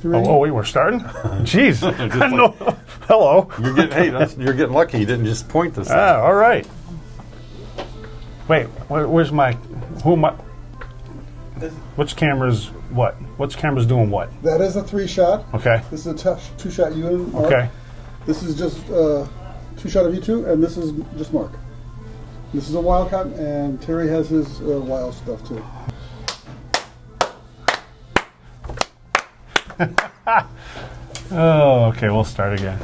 3. Oh, we were starting? Jeez. No. Hello. You're getting lucky. You didn't just point this thing. All right. Wait, where's my... Who am I... Which camera's what? Which camera's doing what? That is a 3-shot. Okay. This is a 2-shot you and Mark. Okay. This is just a 2-shot of you two, and this is just Mark. This is a wildcat, and Terry has his wild stuff too. Oh, okay, we'll start again.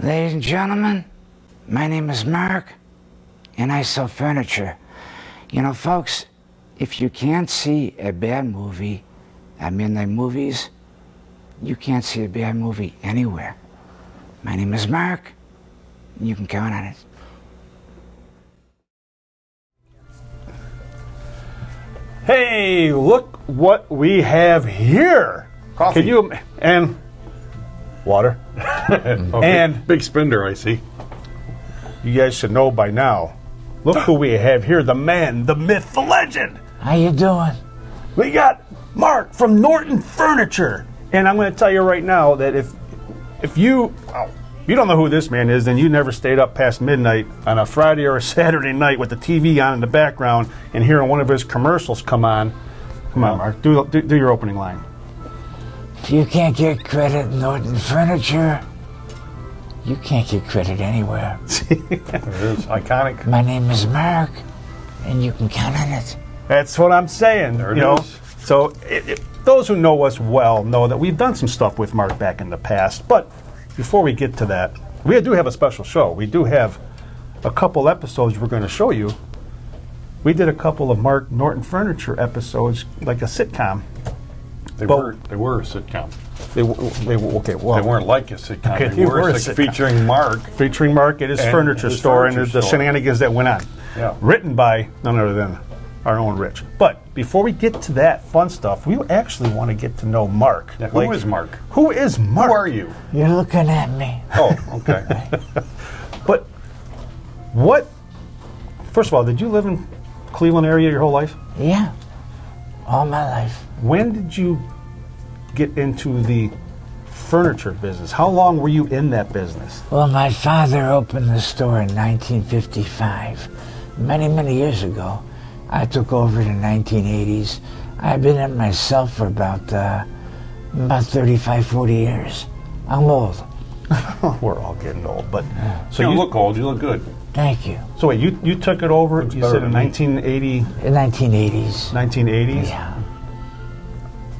Ladies and gentlemen, my name is Mark, and I sell furniture. You know, folks, if you can't see a bad movie at midnight movies, you can't see a bad movie anywhere. My name is Mark, and you can count on it. Hey, look what we have here. Coffee. Can you... And... Water. And... Big spender, I see. You guys should know by now. Look who we have here. The man, the myth, the legend. How you doing? We got Mark from Norton Furniture. And I'm going to tell you right now that if you don't know who this man is, then you never stayed up past midnight on a Friday or a Saturday night with the TV on in the background and hearing one of his commercials come on. Come on, Mark. Do your opening line. If you can't get credit in Norton Furniture, you can't get credit anywhere. There it is. Iconic. My name is Mark, and you can count on it. That's what I'm saying. There it is. So those who know us well know that we've done some stuff with Mark back in the past. But before we get to that, we do have a special show. We do have a couple episodes we're going to show you. We did a couple of Mark Norton Furniture episodes, like a sitcom. They were a sitcom. They weren't like a sitcom. Okay, they were a sitcom. Featuring Mark. Featuring Mark at his furniture store and the shenanigans that went on. Yeah. Written by none other than our own Rich. But before we get to that fun stuff, we actually want to get to know Mark. Yeah, who is Mark? Who is Mark? Who are you? You're looking at me. Oh, okay. But what, first of all, did you live in Cleveland area your whole life? Yeah, all my life. When did you get into the furniture business? How long were you in that business? Well, my father opened the store in 1955. Many, many years ago. I took over in the 1980s. I've been in it myself for about 35, 40 years. I'm old. We're all getting old, but So you look old. You look good. Thank you. So wait, you took it over, you said in 1980? In 1980s. 1980s? Yeah.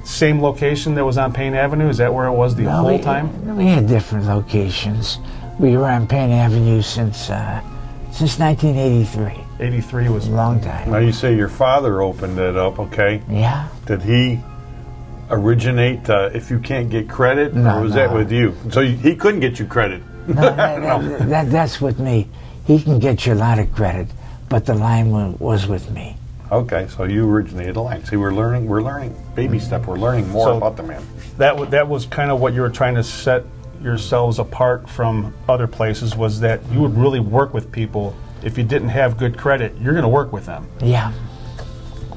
Same location that was on Payne Avenue? Is that where it was the whole time? We had different locations. We were on Payne Avenue since 1983. 83 was a long time. Now you say your father opened it up, okay? Yeah. Did he originate if you can't get credit, No, or was no. that with you? So he couldn't get you credit. No, that's with me. He can get you a lot of credit, but the line was with me. Okay, so you originated the line. See, we're learning, baby step. We're learning more about the man. That was kind of what you were trying to set yourselves apart from other places, was that you would really work with people. If you didn't have good credit, you're going to work with them. Yeah.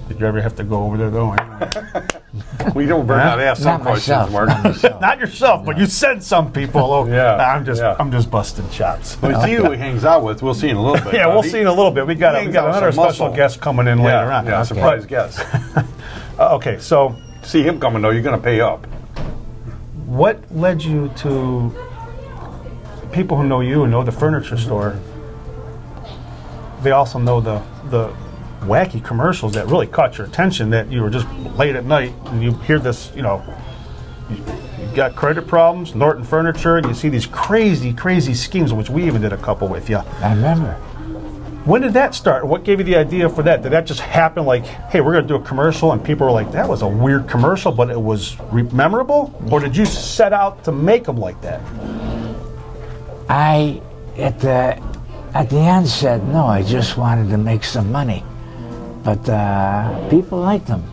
Did you ever have to go over there though? We don't better not ask some Not questions, myself. Mark. Not myself. Not yourself, but you sent some people. Oh, Yeah, I'm just busting chops. We'll see who he hangs out with. We'll see in a little bit. Yeah, we'll see in a little bit. We got hangs out with another some special muscle. guest coming in later on. Yeah, surprise guest. Okay, so See him coming though, you're going to pay up. what led you to people who know you and know the furniture store? They also know the wacky commercials that really caught your attention. That you were just late at night and you hear this, you got credit problems, Norton Furniture, and you see these crazy schemes, which we even did a couple with you. I remember. When did that start? What gave you the idea for that? Did that just happen like, hey, we're going to do a commercial, and people were like, that was a weird commercial, but it was memorable? Or did you set out to make them like that? I, at the end, said, no, I just wanted to make some money. But people liked them.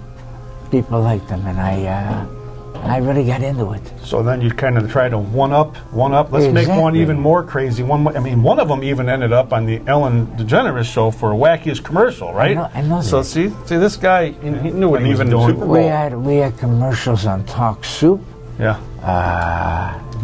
People liked them, and I really got into it. So then you kind of try to one up. Let's make one Exactly. even more crazy. One of them even ended up on the Ellen DeGeneres show for a wackiest commercial, right? I know So that. see, this guy, he knew what And he was even doing. Super Bowl. We had commercials on Talk Soup. Yeah,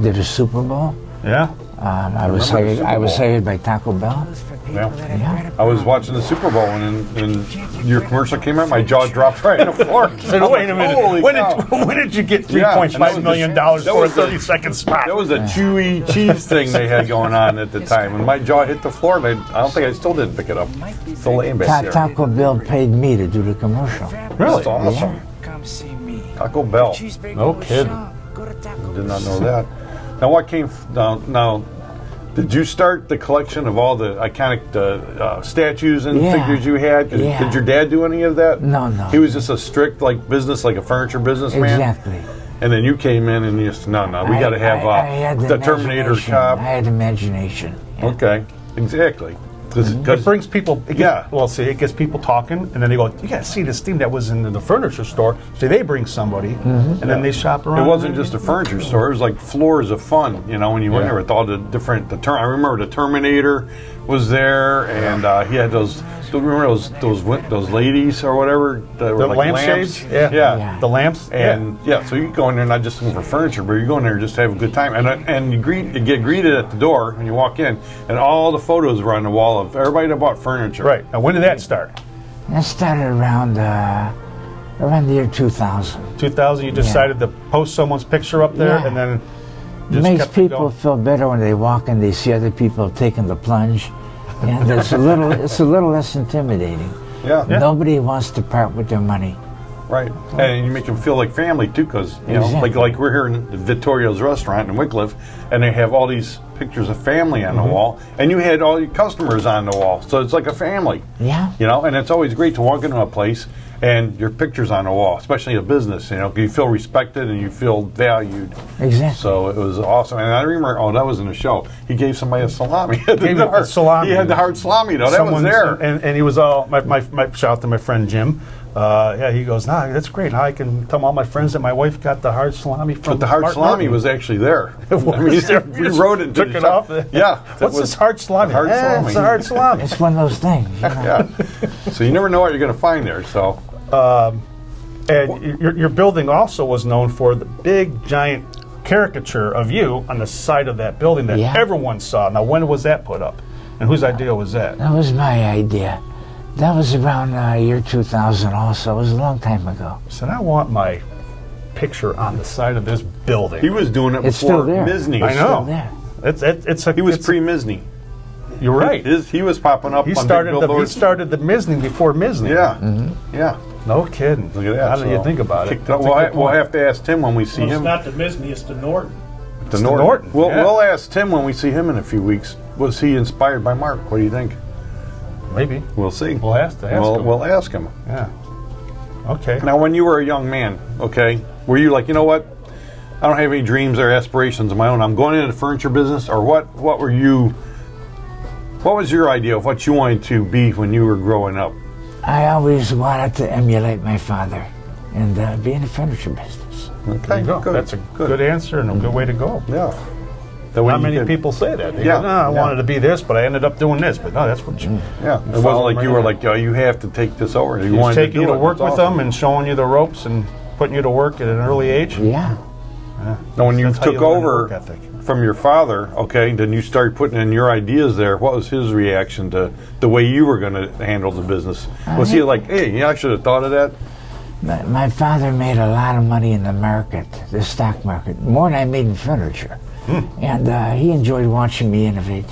Did a Super Bowl. yeah. I was remember the hired. Super I was Bowl. hired by Taco Bell. Yeah. Yeah. I was watching the Super Bowl and your commercial came out, my jaw dropped right on the floor. Said, wait a minute. Holy cow. When did you get Yeah, and that $3.5 was million that for a was the- 30-second spot? That was a chewy cheese thing they had going on at the time. When my jaw hit the floor, I don't think I still didn't pick it up. Still laying back there. Taco Bell paid me to do the commercial. Really? That's awesome. Come see me. Taco Bell. No kidding. Did not know that. Now what came now? Did you start the collection of all the iconic statues and Yeah. figures you had? Yeah. Did your dad do any of that? No. He was just a strict business, like a furniture businessman. Exactly. And then you came in and you just we got to have I had the Terminator imagination. cop. I had imagination. Yeah. Okay, exactly. It brings people. It gets people talking, and then they go, "You got to see this thing that was in the furniture store." So they bring somebody, and then they shop around. It wasn't just a furniture store; it was like floors of fun. When you went there with all the different. I remember the Terminator was there, and he had those. Remember those ladies or whatever that were the like lampshades. lamps? Yeah, the lamps. And so you go in there not just looking for furniture, but you go in there just to have a good time. And you get greeted at the door when you walk in, and all the photos were on the wall of everybody that bought furniture. Right. Now, when did that start? That started around the year 2000. 2000. You decided to post someone's picture up there, Yeah. and then It just makes kept it people going. feel better when they walk in. They see other people taking the plunge, and it's a little less intimidating. Yeah. Nobody wants to part with their money. Right, and you make them feel like family too, because Exactly. like we're here in Vittorio's restaurant in Wycliffe, and they have all these pictures of family on the wall, and you had all your customers on the wall, so it's like a family. Yeah. And it's always great to walk into a place and your picture's on the wall, especially a business. You feel respected and you feel valued. Exactly. So it was awesome, and I remember. Oh, that was in the show. He gave somebody a salami. At the Gave him door. a salami. He had the hard salami though. That was Someone's- there. and he was all my shout out to my friend Jim. He goes, nah, that's great. Now I can tell all my friends that my wife got the hard salami from. But the hard Mark salami Norton. was actually there. was there? We wrote it. Took it off. Yeah. What's this hard salami? hard salami. It's a hard salami. It's one of those things. Yeah. So you never know what you're going to find there. So And your building also was known for the big, giant caricature of you on the side of that building that Yeah. everyone saw. Now, when was that put up? And whose idea was that? That was my idea. That was around year 2000 also. It was a long time ago. So I want my picture on the side of this building. he was doing it It's before still there. Misney. I know. Still there. He was pre-Misney. You're right. He was popping up He on started big the billboards. Misning before Misning. Yeah. Yeah. No kidding. Look at that. How did you think about it? Kicked up. That's a good We'll point. have to ask Tim when we see Well, it's him. not the Misney, it's the Norton. The the Norton, We'll, yeah. we'll ask Tim when we see him in a few weeks. Was he inspired by Mark? What do you think? Maybe. We'll see. We'll ask him. We'll ask him. Yeah. Okay. Now, when you were a young man, okay, were you like, you know what? I don't have any dreams or aspirations of my own. I'm going into the furniture business, or what? What were you? What was your idea of what you wanted to be when you were growing up? I always wanted to emulate my father and be in the furniture business. Okay, There you go. good. That's a good answer and a good way to go. Yeah. That way Not you many could- people say that. They Yeah, go, no, I yeah. wanted to be this, but I ended up doing this. But no, that's what you. Yeah, it wasn't follow like them you were right like, oh, you have to take this over. You He's wanted taking to do you to it. work That's with awesome. them and showing you the ropes and putting you to work at an early age. Yeah. Now, when you That's how took you learn over work ethic. from your father, okay, then you started putting in your ideas there. What was his reaction to the way you were going to handle the business? Was he like, hey, I should have thought of that? My father made a lot of money in the market, the stock market, more than I made in furniture. And he enjoyed watching me innovate.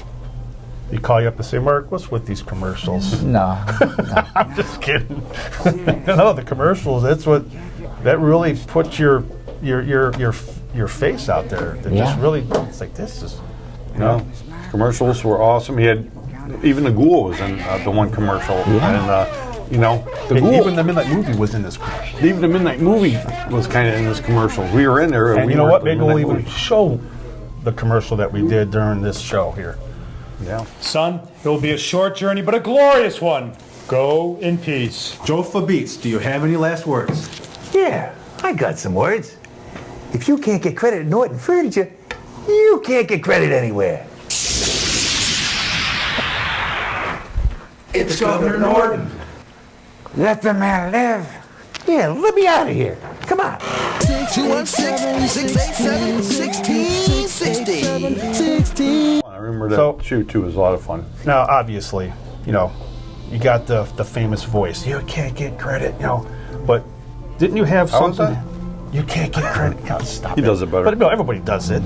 He call you up and say, Mark, what's with these commercials? No. I'm just kidding. No, the commercials. That really puts your face out there. That Yeah. just really. It's like this is. No. Commercials were awesome. He had, even the Ghoul was in the one commercial. Yeah. And, the Ghoul. Even the Midnight Movie was in this commercial. Even the Midnight Movie was kind of in this commercial. We were in there. And we you know were what? at the Maybe we'll Midnight even Movie. show the commercial that we did during this show here. Yeah. Son, it will be a short journey, but a glorious one. Go in peace. Joe Beats, do you have any last words? Yeah, I got some words. If you can't get credit at Norton Furniture, you can't get credit anywhere. It's Governor Norton. Let the man live. Yeah, let me out of here. Come on. 216-687-1660. I remember that So- shoot, too. It was a lot of fun. Now, obviously, you got the famous voice. You can't get credit, But didn't you have How was something? that? You can't get credit. God, stop He it. does it better. But no, everybody does it.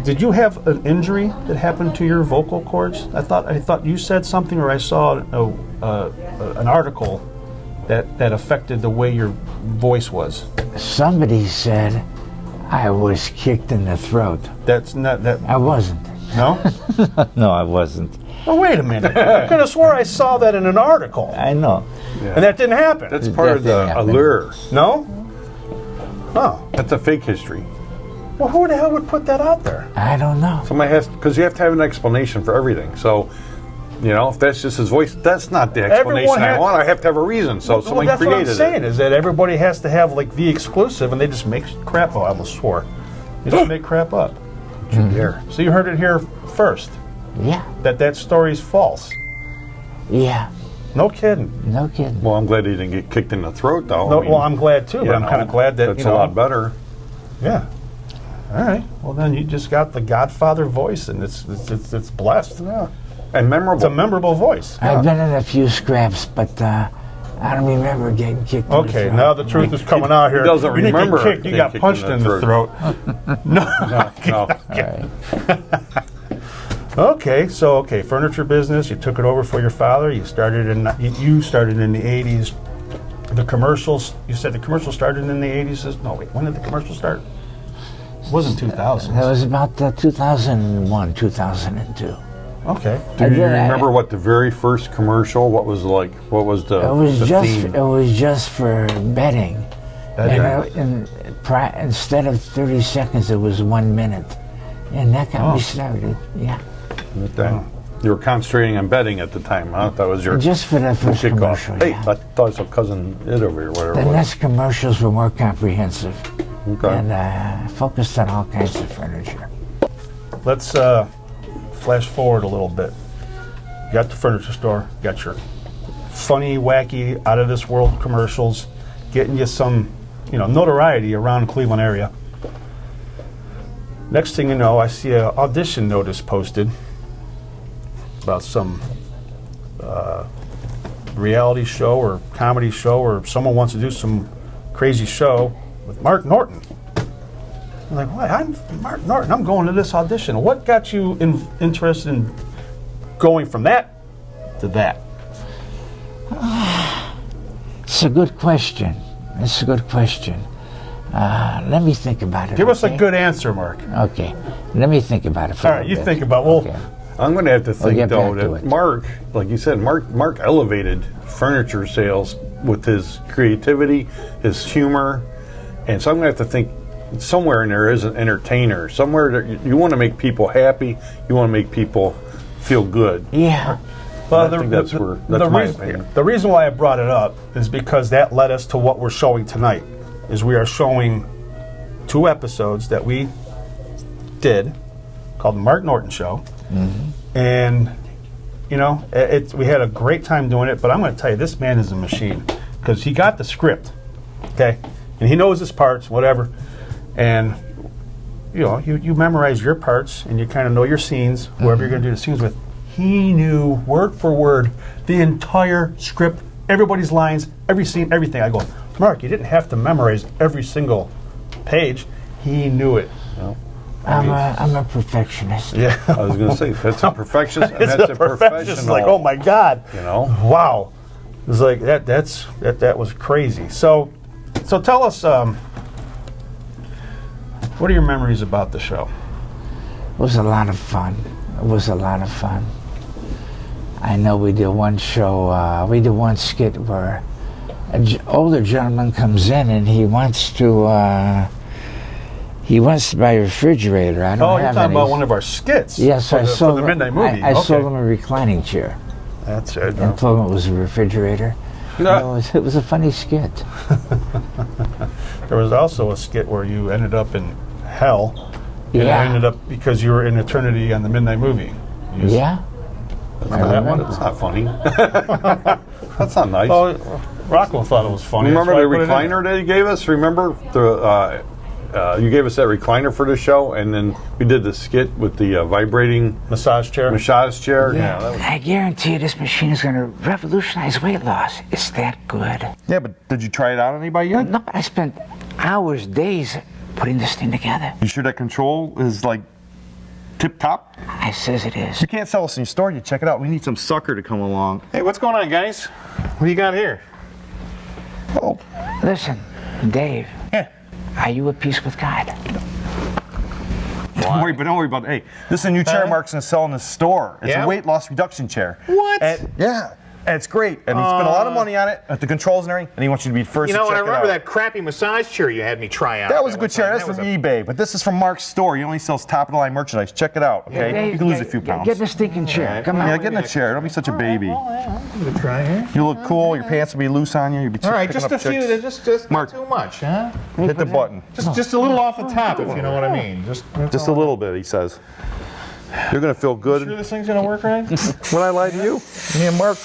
Did you have an injury that happened to your vocal cords? I thought you said something, or I saw an article that affected the way your voice was. Somebody said I was kicked in the throat. That's not that. I wasn't. No. No, I wasn't. Oh, wait a minute. I could have swore I saw that in an article, I know. and that didn't happen. That's part of the That didn't happen. allure. No. Oh. That's a fake history. Well, who the hell would put that out there? I don't know. Somebody has, because you have to have an explanation for everything. So, if that's just his voice, that's not the explanation Everyone I had- want. I have to have a reason. So somebody that's what I'm created saying it. is that everybody has to have like the exclusive, and they just make crap. Oh, I almost swore. They just make crap up. There. So you heard it here first. Yeah. That story's false. Yeah. No kidding. No kidding. Well, I'm glad he didn't get kicked in the throat, though. No, I mean, well, I'm glad too, but I'm kind of glad that that's a lot better. Yeah. All right. Well, then you just got the Godfather voice, and it's blessed. Yeah. And memorable. It's a memorable voice. I've been in a few scraps, but I don't remember getting kicked in the Okay, throat. now the truth is coming out here. He doesn't you didn't remember get kicked, you getting got kicked punched in in the the throat. No. No. Okay, so furniture business. You took it over for your father. You started in the 80s. The commercials. You said the commercial started in the 80s. No, wait. When did the commercial start? It wasn't 2000. That was about 2001, 2002. Okay. Do you I- remember what the very first commercial? What was like? What was the? It was the just theme? it was just for betting. Betting. Instead of 30 seconds, it was 1 minute, and that got Oh. me started. Yeah, Okay. You were concentrating on betting at the time, huh? That was your just for the first kickoff. commercial. Hey, Yeah. I thought I saw cousin Ed over here, whatever. The it was. next commercials were more comprehensive Okay. and focused on all kinds of furniture. Let's flash forward a little bit. You got the furniture store. Got your funny, wacky, out of this world commercials, getting you some, notoriety around Cleveland area. Next thing you know, I see an audition notice posted about some reality show or comedy show, or someone wants to do some crazy show with Mark Norton. I'm like, what? I'm Mark Norton. I'm going to this audition. What got you interested in going from that to that? It's a good question. It's a good question. Let me think about it. Give us a okay? good answer, Mark. Okay, let me think about it for All a right, little you bit. think about. Well, Okay. I'm going to have to think get though back to that it. Mark, like you said, Mark elevated furniture sales with his creativity, his humor, and so I'm going to have to think somewhere in there is an entertainer. Somewhere that you want to make people happy, you want to make people feel good. Yeah. I think that's my opinion. The reason why I brought it up is because that led us to what we're showing tonight. Is we are showing 2 episodes that we did called the Mark Norton Show. And, you know, we had a great time doing it, but I'm going to tell you, this man is a machine because he got the script, okay? And he knows his parts, whatever. And, you know, you memorize your parts and you kind of know your scenes, whoever you're going to do the scenes with. He knew word for word the entire script, everybody's lines, every scene, everything. I go, Mark, you didn't have to memorize every single page. He knew it. Well, I'm a perfectionist. Yeah. I was going to say, that's a perfectionist, and It's that's a a perfectionist. professional. It's like, oh my God. You know? Wow. It was like, that was crazy. So tell us, what are your memories about the show? It was a lot of fun. It was a lot of fun. I know we did one show, we did one skit where an older gentleman comes in and he wants to buy a refrigerator. I don't Oh, have you're talking any. about one of our skits. Yes, for I the, sold for the him- midnight movie. I Okay. sold him a reclining chair That's it. and told him it was a refrigerator. No. It was a funny skit. There was also a skit where you ended up in hell. And it Yeah. ended up because you were in eternity on the midnight movie. You Yeah. remember that one? That's not funny. That's not nice. Oh, Rocco thought it was funny. Remember That's the why I put it in recliner that you gave us? Remember you gave us that recliner for the show, and then we did the skit with the vibrating there? Massage chair. massage chair. Yeah, that was, I guarantee you this machine is going to revolutionize weight loss. It's that good. Yeah, but did you try it out on anybody yet? No, I spent hours, days putting this thing together. You sure that control is like tip top? I says it is. You can't sell us in your store. You check it out. We need some sucker to come along. Hey, what's going on, guys? What do you got here? Oh, Listen, Dave. Yeah. Are you at peace with God? don't worry about it. Hey, this is a new chair Mark's gonna sell in the store. It's Yeah? a weight loss reduction chair. What? Yeah. And it's great. And he spent a lot of money on it, at the controls and everything, and he wants you to be first You to know, and check I remember it out. that crappy massage chair you had me try out. That was a one good chair. time. That's That from was a- eBay, but this is from Mark's store. He only sells top-of-the-line merchandise. Check it out, okay? Dave, You can lose a few get- pounds. Get in the stinking chair. Come on. Yeah, get in the chair. Don't be such a baby. I'll give it a try here. You look cool. Your pants will be loose on you. You'll be All right, picking just up a few. chicks. Just Mark. not too much, huh? Hit the button. Just a little off the top, if you know what I mean. Just a little bit, he says. You're gonna feel Sure good this thing's gonna work right? when I lie to you. Me and Mark.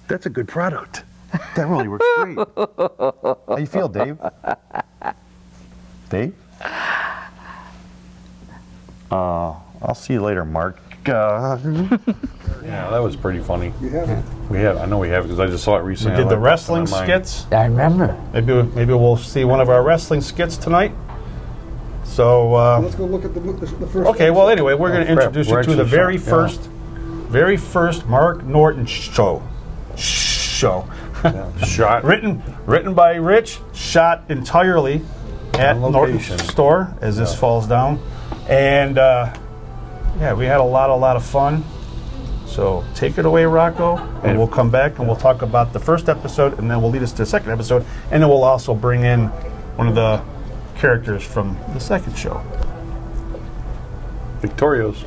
That's a good product. That really works great. How you feel, Dave? Dave? I'll see you later, Mark. yeah, that was pretty funny. You have it. We have, I know we have because I just saw it We recently. did I the like wrestling that on mine. skits. I remember. Maybe we'll see one of our wrestling skits tonight. So Let's go look at the first. okay. Well, episode. anyway, we're going to crap. introduce We're you to the actually very first Mark Norton show. Shot. written by Rich, shot entirely at On Norton's location. store as this falls down, and yeah, we had a lot of fun. So take it away, Rocco, and we'll come back and we'll talk about the first episode, and then we'll lead us to the second episode, and then we'll also bring in one of the characters from the second show. Victorious.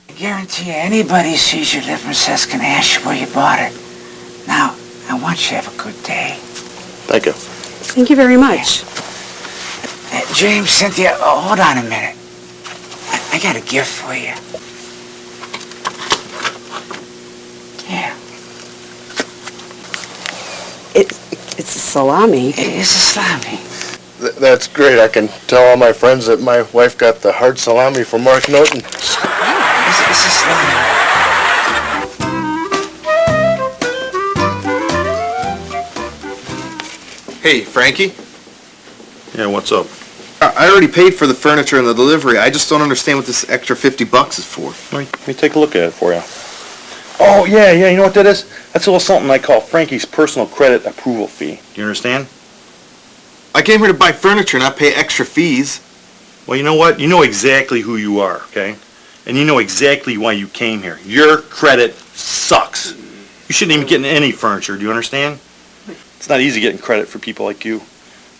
I guarantee you, anybody sees your litmus test can ask you where you bought it. Now, I want you to have a good day. Thank you. Thank you very much. James, Cynthia, hold on a minute. I got a gift for you. Yeah. It's a salami. It is a salami. That's great. I can tell all my friends that my wife got the hard salami from Mark Norton. It's a salami. Hey, Frankie? Yeah, what's up? I already paid for the furniture and the delivery. I just don't understand what this extra $50 is for. Let me take a look at it for you. Oh, yeah, you know what that is? That's a little something I call Frankie's personal credit approval fee. Do you understand? I came here to buy furniture, not pay extra fees. Well, you know what? You know exactly who you are, okay? And you know exactly why you came here. Your credit sucks. You shouldn't even get any furniture, do you understand? It's not easy getting credit for people like you.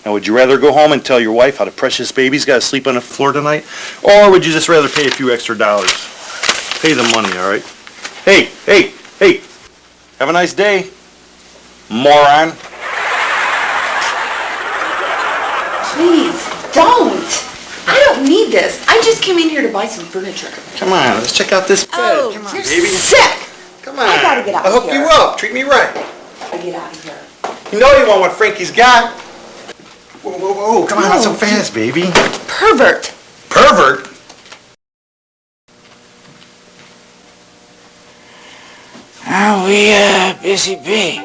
Now, would you rather go home and tell your wife how the precious baby's got to sleep on the floor tonight? Or would you just rather pay a few extra dollars? Pay the money, all right? Hey! Have a nice day, moron. Please, don't. I don't need this. I just came in here to buy some furniture. Come on, let's check out this bed. Oh, Come on, you're baby. sick. Come on. I gotta get out I'll of hook here. you up. Treat me right. I get out of here. You know you want what Frankie's got. Whoa, come on, not so fast, baby. Pervert. Pervert? Oh, we, busy bee.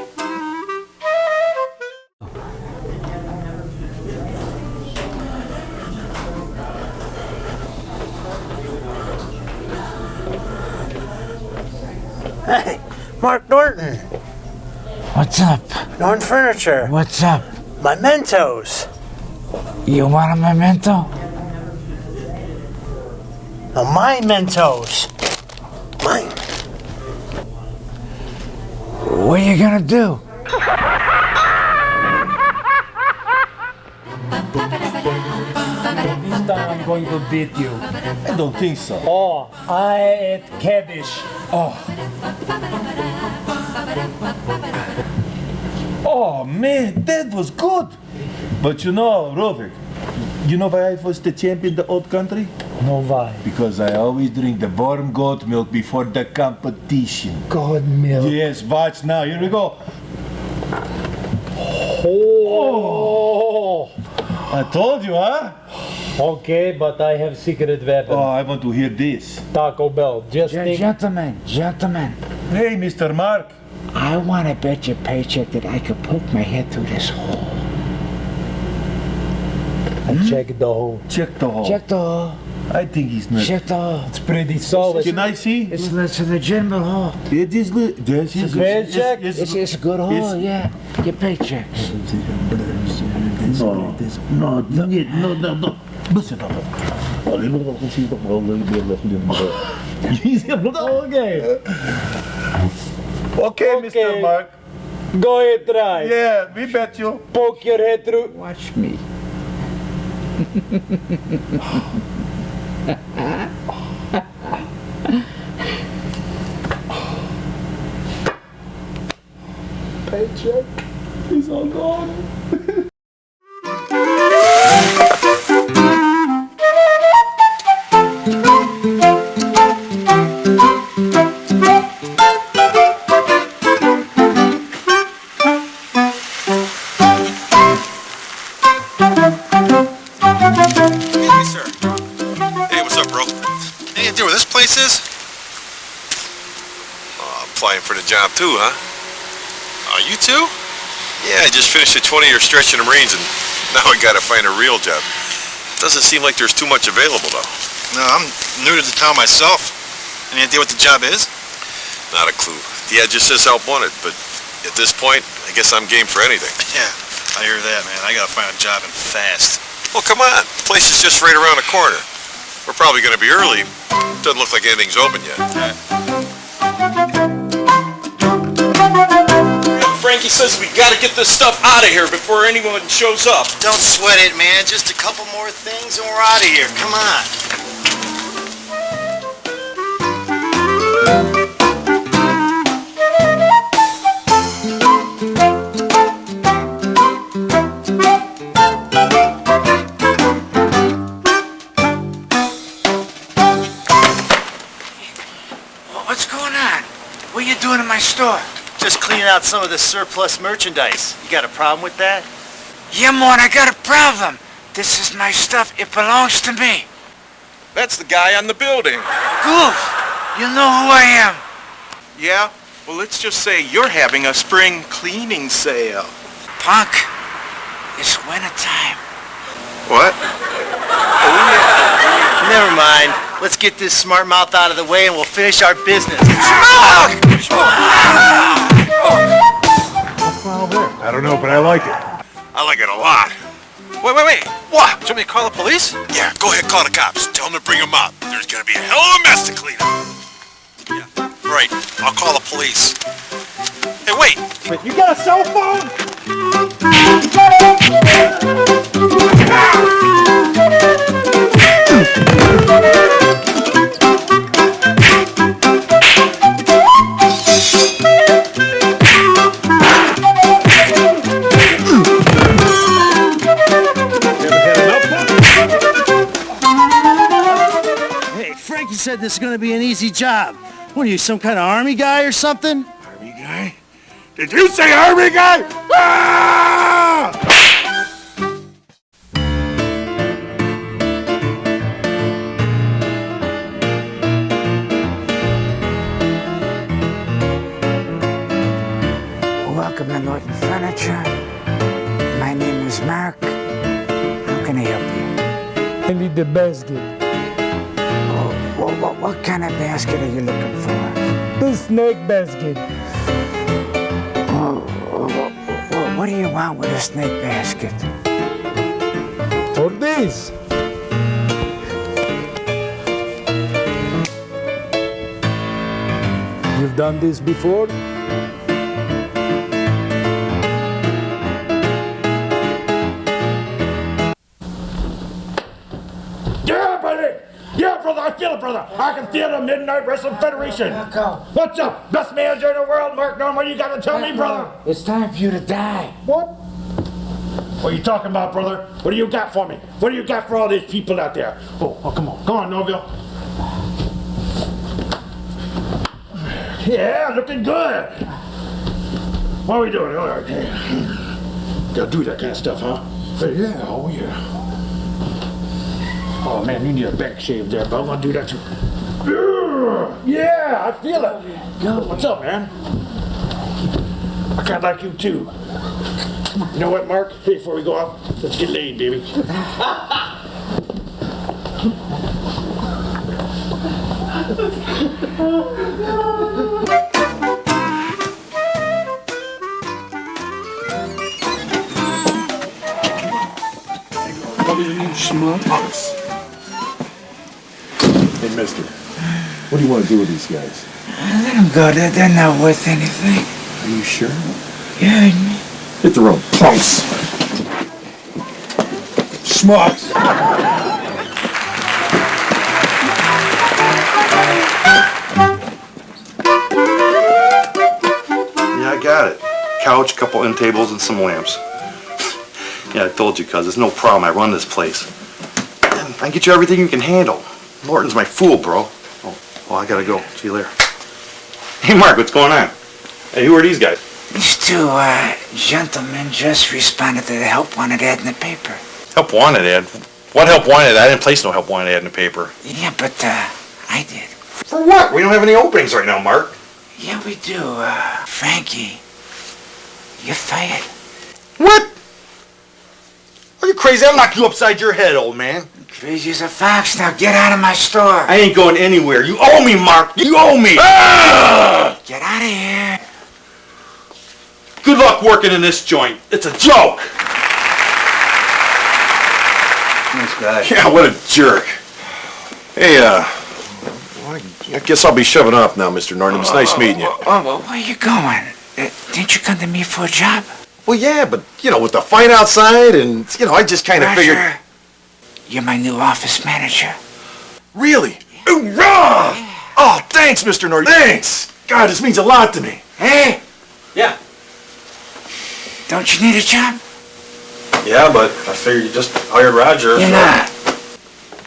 Hey, Mark Norton. What's up? Norton Furniture. What's up? Mementos. You want a memento? No, my Mentos. Mine. What are you gonna do? This time I'm going to beat you. I don't think so. Oh, I ate cabbage. Oh man, that was good. But you know, Robert, you know why I was the champion in the old country? No why? Because I always drink the warm goat milk before the competition. God milk. Yes, watch now. Here we go. Oh. I told you, huh? Okay, but I have secret weapon. Oh, I want to hear this. Taco Bell. Just think. Gentlemen. Hey, Mr. Mark. I want to bet your paycheck that I could poke my head through this hole. Check the hole. Check the hole. Check the hole. I think he's not. Check the hole. It's pretty solid. Can I see? It's a legitimate hole. It is. This is Paycheck? It's a good hole, yeah. Your paycheck. No. Listen up. Okay, Mr. Mark. Go ahead, try. Yeah, we bet you. Poke your head through. Watch me. Paycheck. He's all gone. Applying for the job too, huh? You too? Yeah, I just finished a 20-year stretch in the Marines and now I gotta find a real job. Doesn't seem like there's too much available though. No, I'm new to the town myself. Any idea what the job is? Not a clue. The ad just says help wanted, but at this point, I guess I'm game for anything. Yeah, I hear that, man. I gotta find a job and fast. Well, come on. The place is just right around the corner. We're probably gonna be early. Doesn't look like anything's open yet. Frankie says we gotta get this stuff out of here before anyone shows up. Don't sweat it, man. Just a couple more things and we're out of here. Come on. out some of the surplus merchandise. You got a problem with that? Yeah, Mort, I got a problem. This is my stuff. It belongs to me. That's the guy on the building. Goof, you know who I am. Yeah? Well, let's just say you're having a spring cleaning sale. Punk, it's wintertime. What? Never mind. Let's get this smart mouth out of the way and we'll finish our business. What's wrong there? I don't know, but I like it. I like it a lot. Wait. What? Do you want me to call the police? Yeah, go ahead, call the cops. Tell them to bring them up. There's gonna be a hell of a mess to clean up. Yeah, right. I'll call the police. Hey, wait. You got a cell phone? Hey, Frankie said this is gonna be an easy job. What are you, some kind of army guy or something? Army guy? Did you say army guy? Ah! Welcome to Norton Furniture. My name is Mark. How can I help you? I need the basket. What kind of basket are you looking for? The snake basket. What do you want with a snake basket? For this. You've done this before? Yeah, buddy! Yeah, brother, I feel it, brother. I can feel the Midnight Wrestling Federation. What's up? Best manager in the world, Mark Norton. What you got to tell me, brother? It's time for you to die. What? What are you talking about, brother? What do you got for me? What do you got for all these people out there? Oh, come on. Come on, Norville. Yeah, looking good. What are we doing? All right. Gotta do that kind of stuff, huh? Yeah, oh yeah. Oh man, you need a back shave there, but I'm gonna do that too. Yeah, I feel it. Go. What's up, man? I kinda like you too. You know what, Mark? Hey, before we go out, let's get laid, baby. Schmucks. Hey, mister, what do you want to do with these guys? Let them go. They're not worth anything. Are you sure? Yeah. Hit the road, punks. Schmucks. Yeah, I got it. Couch, couple end tables, and some lamps. Yeah, I told you, cuz. It's no problem. I run this place. And I can get you everything you can handle. Norton's my fool, bro. Oh, well, I gotta go. See you later. Hey, Mark, what's going on? Hey, who are these guys? These two gentlemen just responded to the help wanted ad in the paper. Help wanted ad? What help wanted? I didn't place no help wanted ad in the paper. Yeah, but I did. For what? We don't have any openings right now, Mark. Yeah, we do. Frankie, you're fired. What? Are you crazy? I'll knock you upside your head, old man. Crazy as a fox. Now get out of my store. I ain't going anywhere. You owe me, Mark. You owe me. Ah! Get out of here. Good luck working in this joint. It's a joke. Nice guy. Yeah, what a jerk. Hey, I guess I'll be shoving off now, Mr. Norton. It's nice meeting you. Where are you going? Didn't you come to me for a job? Well, yeah, but, with the fight outside and, I just kind of figured... Roger, you're my new office manager. Really? Hoorah! Oh, thanks, Mr. Norton. Thanks! God, this means a lot to me. Hey! Yeah. Don't you need a job? Yeah, but I figured you just hired Roger. You're not.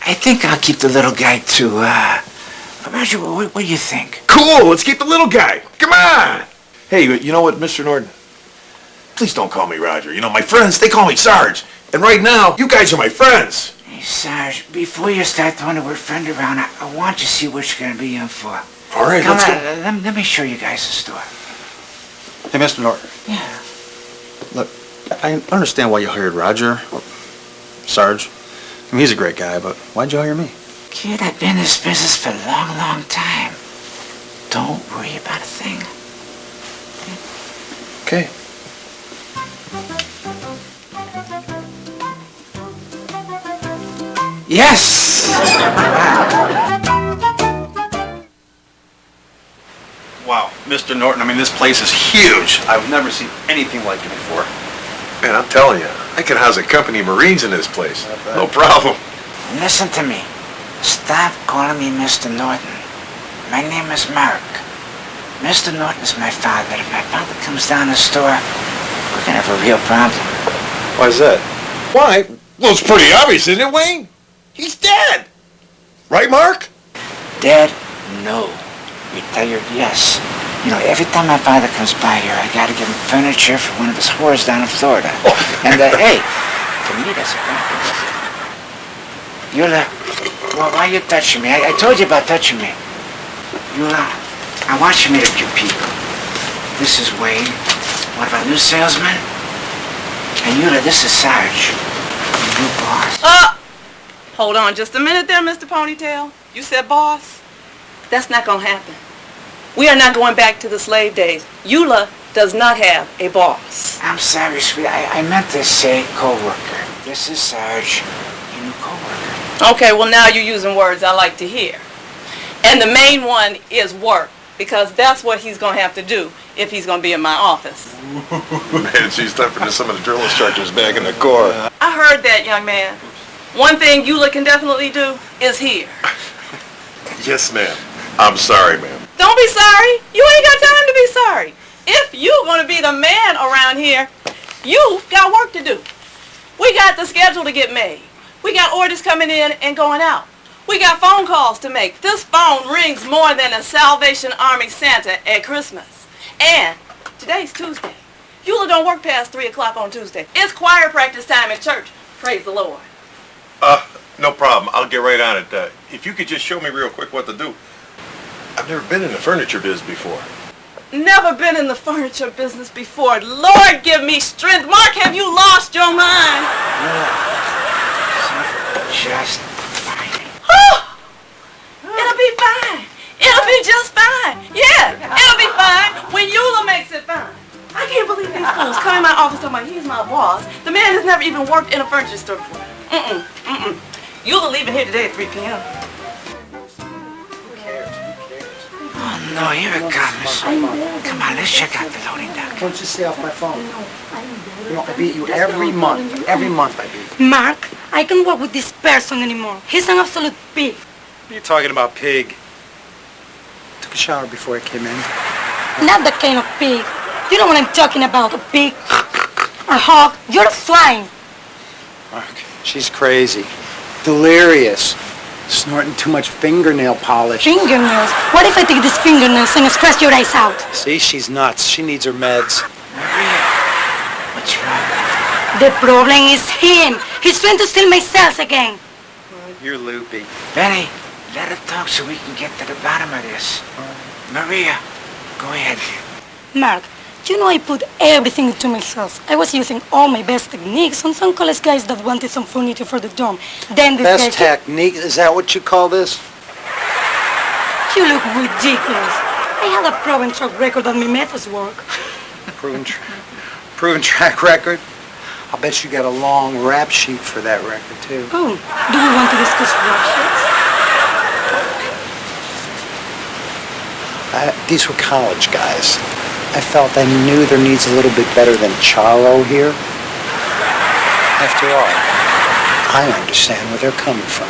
I think I'll keep the little guy too. Roger, what do you think? Cool, let's keep the little guy. Come on! Hey, you know what, Mr. Norton? Please don't call me Roger. You know, my friends, they call me Sarge. And right now, you guys are my friends. Hey, Sarge, before you start throwing the word friend around, I want you to see what you're going to be in for. All right, Come let's on, go. let me show you guys the store. Hey, Mr. Norton. Yeah. Look, I understand why you hired Roger, or Sarge. I mean, he's a great guy, but why'd you hire me? Kid, I've been in this business for a long, long time. Don't worry about a thing. Okay. Yes! Wow, Mr. Norton, I mean, this place is huge. I've never seen anything like it before. Man, I'm telling you, I could house a company of Marines in this place. No problem. Listen to me. Stop calling me Mr. Norton. My name is Mark. Mr. Norton is my father. If my father comes down the store, we're gonna have a real problem. Why is that? Why? Well, it's pretty obvious, isn't it, Wayne? He's dead. Right, Mark? Dead? No. Retired? Yes. You know, every time my father comes by here, I gotta give him furniture for one of his whores down in Florida. And, hey, to me, that's a compliment. Eula, well, why are you touching me? I told you about touching me. Eula, I want you to meet a few people. This is Wayne, one of our new salesmen. And Eula, this is Sarge, the new boss. Hold on just a minute there, Mr. Ponytail. You said boss? That's not gonna happen. We are not going back to the slave days. Eula does not have a boss. I'm sorry, sweetie. I meant to say co-worker. This is Sarge, your new co-worker. Okay, well now you're using words I like to hear. And the main one is work, because that's what he's gonna have to do if he's gonna be in my office. Man, she's tougher than some of the drill instructors back in the Corps. I heard that, young man. One thing Eula can definitely do is hear. Yes, ma'am. I'm sorry, ma'am. Don't be sorry. You ain't got time to be sorry. If you're gonna be the man around here, you got work to do. We got the schedule to get made. We got orders coming in and going out. We got phone calls to make. This phone rings more than a Salvation Army Santa at Christmas. And today's Tuesday. Eula don't work past 3 o'clock on Tuesday. It's choir practice time at church. Praise the Lord. No problem. I'll get right on it. If you could just show me real quick what to do. I've never been in the furniture biz before. Never been in the furniture business before. Lord, give me strength. Mark, have you lost your mind? Just fine. It'll be fine. It'll be just fine. Yeah, it'll be fine when Eula makes it fine. I can't believe these fools come in my office talking about he's my boss. The man has never even worked in a furniture store before. Eula leaving here today at 3 p.m. Oh, no, here it comes. Come on, let's check out the loading dock. Don't you stay off my phone. You know, I beat you every month. Every month I beat you. Mark, I can't work with this person anymore. He's an absolute pig. What are you talking about, pig? Took a shower before I came in. Not that kind of pig. You know what I'm talking about, a pig. A hog. You're a swine. Mark, she's crazy. Delirious. Snorting too much fingernail polish. Fingernails? What if I take these fingernails and scratch your eyes out? See, she's nuts. She needs her meds. What's wrong? The problem is him. He's trying to steal my cells again. You're loopy. Benny, let her talk so we can get to the bottom of this. Maria, go ahead. Mark, you know I put everything into my cells. I was using all my best techniques on some college guys that wanted some furniture for the dorm. Then this Best technique? Is that what you call this? You look ridiculous. I had a proven track record that my methods work. Proven track record? I'll bet you got a long rap sheet for that record, too. Oh, do we want to discuss rap sheets? These were college guys. I felt I knew their needs a little bit better than Charlo here. After all, I understand where they're coming from.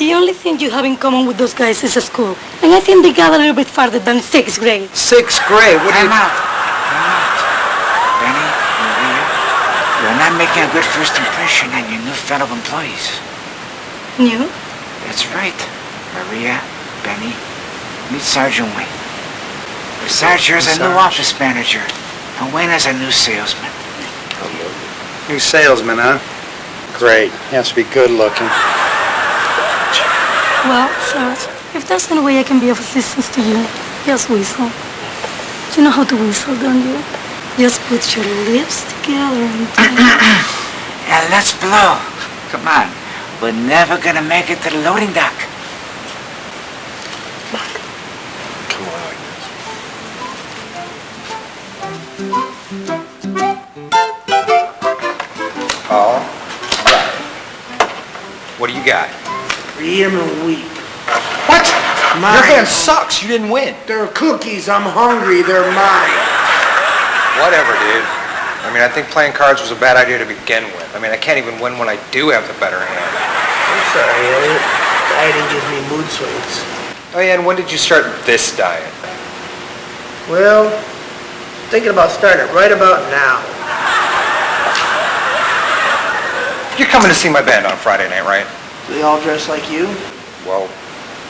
The only thing you have in common with those guys is a school. And I think they got a little bit farther than 6th grade. 6th grade? What do you... Time out. Benny, Maria, you're not making a good first impression on your new fellow employees. New? That's right. Maria, Benny, meet Sergeant Wayne. Besides, here's a new office manager. And Wayne is a new salesman. New salesman, huh? Great. He has to be good looking. Well, Sarge, if there's any way I can be of assistance to you, just whistle. You know how to whistle, don't you? Just put your lips together and... And let's blow. Come on. We're never gonna make it to the loading dock. All right. What do you got? Cream and wheat. What? Your hand sucks. You didn't win. They're cookies. I'm hungry. They're mine. Whatever, dude. I mean, I think playing cards was a bad idea to begin with. I mean, I can't even win when I do have the better hand. I'm sorry, Elliot. Dieting gives me mood swings. Oh yeah, and when did you start this diet? Well, thinking about starting it right about now. You're coming to see my band on Friday night, right? They all dress like you? Well,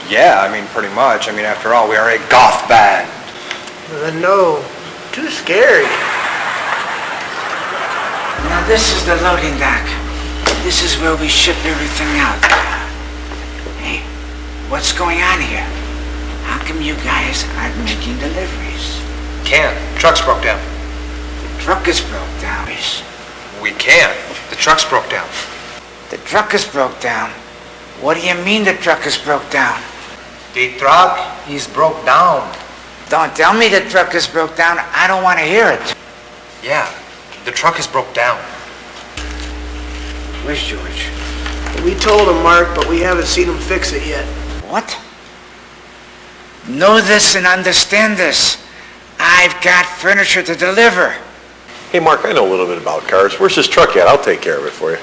yeah, I mean, pretty much. I mean, after all, we are a goth band. No, too scary. Now this is the loading dock. This is where we ship everything out. Hey, what's going on here? How come you guys aren't making deliveries? Can't. Truck's broke down. The truck is broke down. We can't. The truck's broke down. The truck is broke down? What do you mean the truck is broke down? The truck is broke down. Don't tell me the truck is broke down. I don't want to hear it. Yeah, the truck is broke down. Where's George? We told him, Mark, but we haven't seen him fix it yet. What? Know this and understand this. I've got furniture to deliver. Hey, Mark, I know a little bit about cars. Where's this truck at? I'll take care of it for you.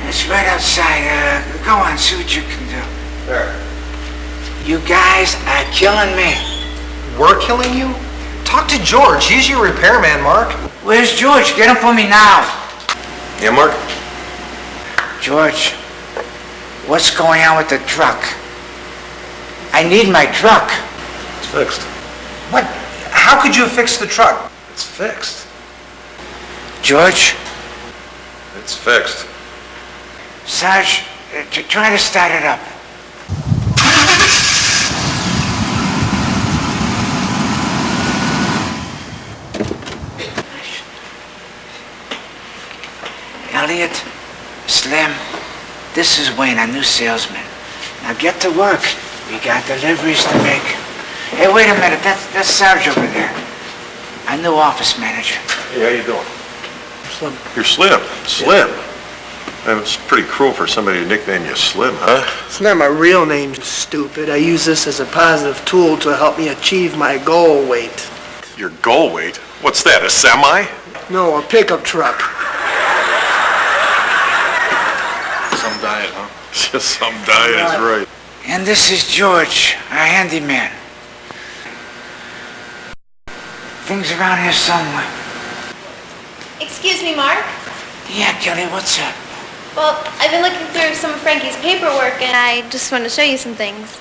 It's right outside. Go on, see what you can do. There. You guys are killing me. We're killing you? Talk to George. He's your repairman, Mark. Where's George? Get him for me now. Yeah, Mark? George, what's going on with the truck? I need my truck. It's fixed. What? How could you have fixed the truck? It's fixed. George? It's fixed. Sarge, try to start it up. Elliot, Slim, this is Wayne, our new salesman. Now get to work. We got deliveries to make. Hey, wait a minute. That's Sarge over there. Our new office manager. Hey, how you doing? Slim. You're Slim. Slim? It's pretty cruel for somebody to nickname you Slim, huh? It's not my real name, stupid. I use this as a positive tool to help me achieve my goal weight. Your goal weight? What's that, a semi? No, a pickup truck. Some diet, huh? Just some diet is right. And this is George, our handyman. Things around here somewhere. Excuse me, Mark? Yeah, Kelly, what's up? Well, I've been looking through some of Frankie's paperwork, and I just want to show you some things.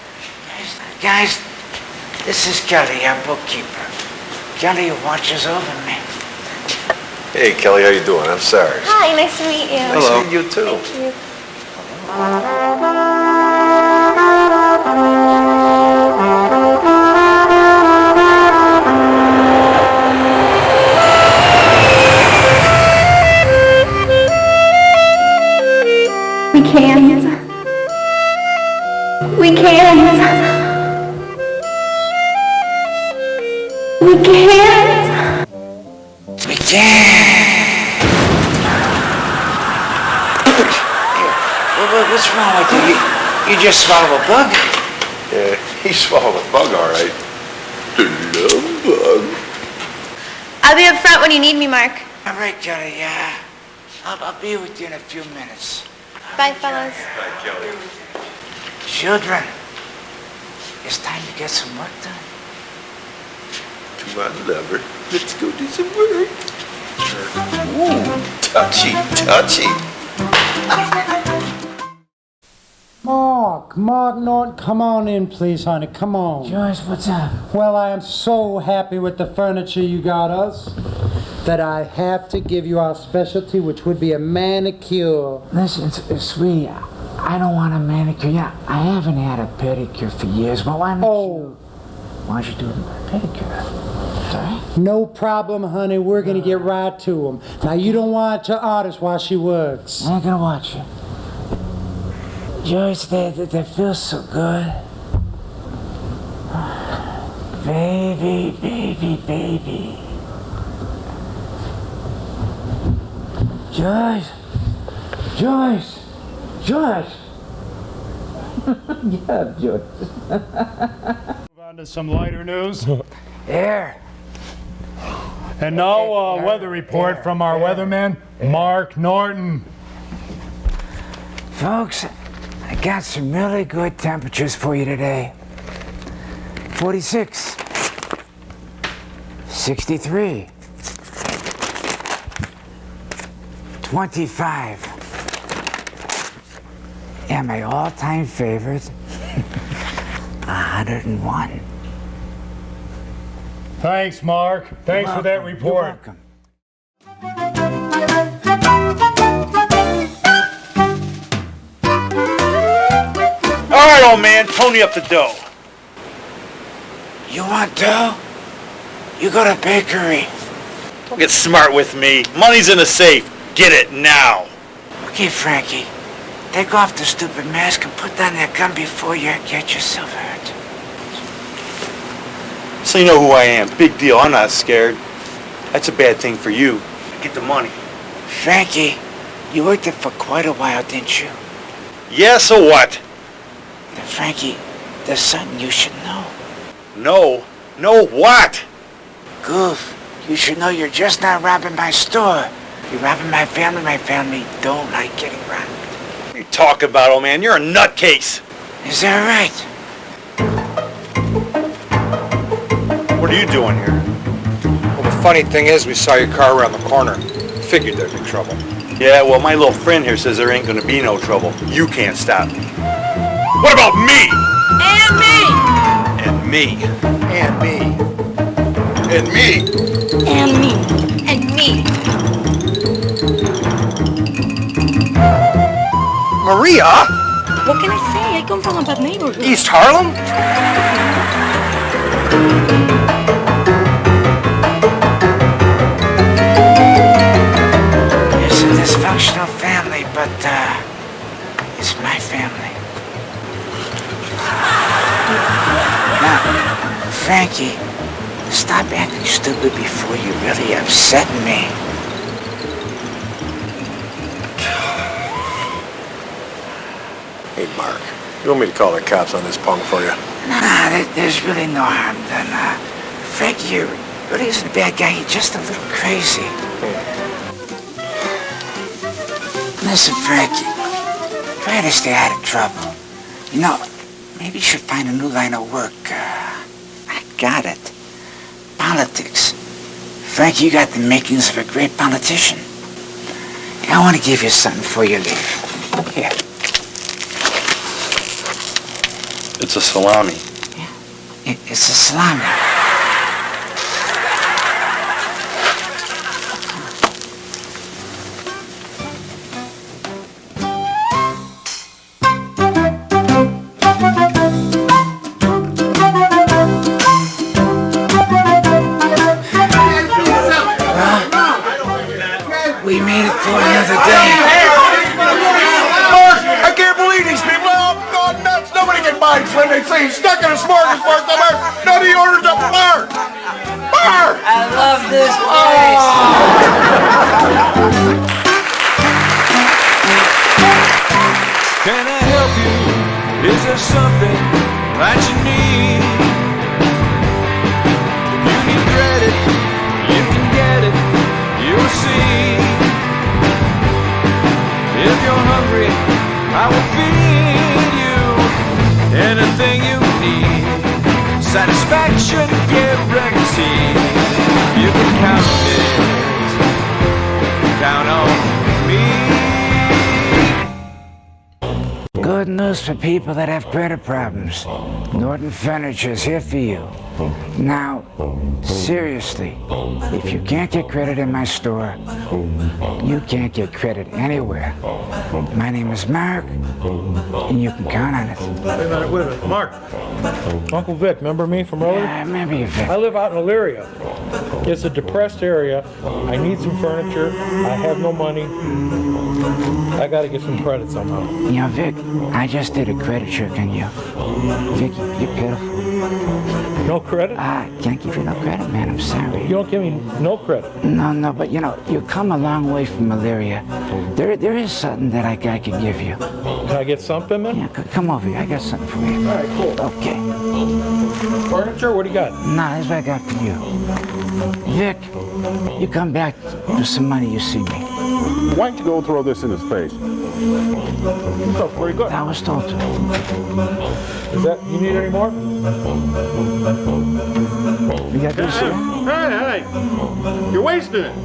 Guys, this is Kelly, our bookkeeper. Kelly watches over me. Hey, Kelly, how you doing? I'm sorry. Hi, nice to meet you. Hello. Nice to meet you, too. Thank you. We can't. We can't. We can't. We can't. What's wrong with you? You just swallowed a bug? Yeah, he swallowed a bug, all right. Love bug. I'll be up front when you need me, Mark. All right, Kelly, yeah. I'll be with you in a few minutes. Bye, fellas. Bye, Kelly. Children, it's time to get some work done. Come on, lover. Let's go do some work. Ooh, touchy, touchy. Oh. Mark Norton, come on in, please, honey. Come on. Joyce, what's up? Well, I am so happy with the furniture you got us that I have to give you our specialty, which would be a manicure. Listen, sweetie, I don't want a manicure. Yeah, I haven't had a pedicure for years. But why don't you do a pedicure? Sorry? No problem, honey. We're going to get right to them. Now, you don't watch your artist while she works. I ain't going to watch her. Joyce, that feels so good. Baby, baby, baby. Joyce! Joyce! Joyce! Yeah, Joyce. Move on to some lighter news. Air. And now weather report from our weatherman, Mark Norton. Folks, I got some really good temperatures for you today. 46. 63. 25. And my all-time favorite, 101. Thanks, Mark. Thanks for that report. You're welcome. All right, old man, pony up the dough. You want dough? You go to bakery. Don't get smart with me. Money's in the safe. Get it now. Okay, Frankie. Take off the stupid mask and put down that gun before you get yourself hurt. So you know who I am. Big deal. I'm not scared. That's a bad thing for you. Get the money. Frankie, you worked there for quite a while, didn't you? Yeah, so what? Frankie, there's something you should know. No. No what? Goof, you should know you're just not robbing my store. You're robbing my family. My family don't like getting robbed. What are you talking about, old man? You're a nutcase. Is that right? What are you doing here? Well, the funny thing is, we saw your car around the corner. Figured there'd be trouble. Yeah, well, my little friend here says there ain't gonna be no trouble. You can't stop me. What about me? And me! And me. And me. And me. And me. And me. Maria? What can I say? I come from a bad neighborhood. East Harlem? It's a dysfunctional family, but it's my family. Now, Frankie, stop acting stupid before you really upset me. Hey, Mark. You want me to call the cops on this punk for you? Nah, there's really no harm done. Frankie, you really isn't a bad guy. You're just a little crazy. Listen, Frankie, try to stay out of trouble. You know, maybe you should find a new line of work. I got it. Politics. Frankie, you got the makings of a great politician. I want to give you something before you leave. Here. It's a salami. Yeah, it's a salami. We made it through another day. Mark, I can't believe these people. I'm going nuts. Nobody can buy Slim. They say he's stuck in a smorgasbord somewhere. Nobody orders up a bar. Bar! I love this place. Can I help you? Is there something that you need? If you need credit, you can get it. You'll see. If you're hungry, I will feed you anything you need. Satisfaction guaranteed. You can count it. Count on me. good news for people that have credit problems. Norton Furniture is here for you. Now, seriously, if you can't get credit in my store, you can't get credit anywhere. My name is Mark, and you can count on it. Wait a minute. Mark. Uncle Vic, remember me from earlier? Yeah, I remember you, Vic. I live out in Elyria. It's a depressed area. I need some furniture. I have no money. I gotta get some credit somehow. You know, Vic, I just did a credit check on you. Vic, you're pitiful. No credit? I can't give you no credit, man. I'm sorry. You don't give me no credit? No, but you know, you come a long way from malaria. There is something that I can give you. Can I get something, man? Yeah, come over here. I got something for you. All right, cool. Okay. Furniture? What do you got? Nah, this is what I got for you. Vic, you come back with some money, you see me. Why don't you go throw this in his face? That's pretty good. I was told to. Is that, you need any more? You got this? Hey, you're wasting it.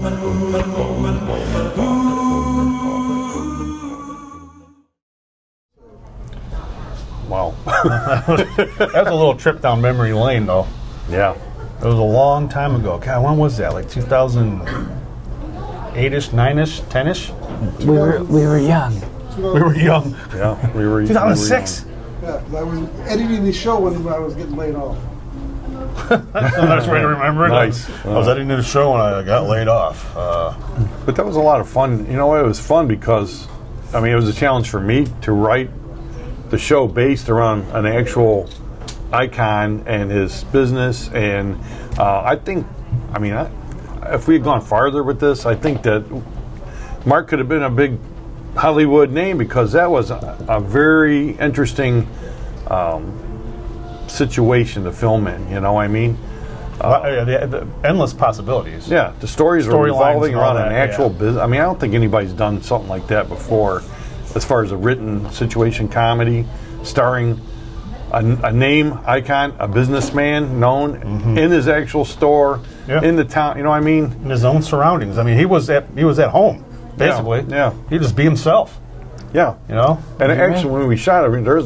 Wow. That was a little trip down memory lane, though. Yeah. It was a long time ago. God, when was that? Like 2008-ish, 9-ish, 10-ish? We were young. We were young. Yeah, we were 2006. Yeah, I was editing the show when I was getting laid off. That's a nice way to remember it. Nice. I was editing the show when I got laid off. But that was a lot of fun. You know, it was fun because, I mean, it was a challenge for me to write the show based around an actual icon and his business. And I think, I mean, if we had gone farther with this, I think that Mark could have been a big Hollywood name because that was a very interesting situation to film in, you know what I mean? The endless possibilities. Yeah, the stories are Storylines revolving and all around an that, actual yeah. business. I mean, I don't think anybody's done something like that before as far as a written situation comedy starring a name icon, a businessman known in his actual store, in the town, you know what I mean? In his own surroundings. I mean, he was at home, basically. Yeah. He'd just be himself. Yeah. You know? And actually, when we shot, I mean, there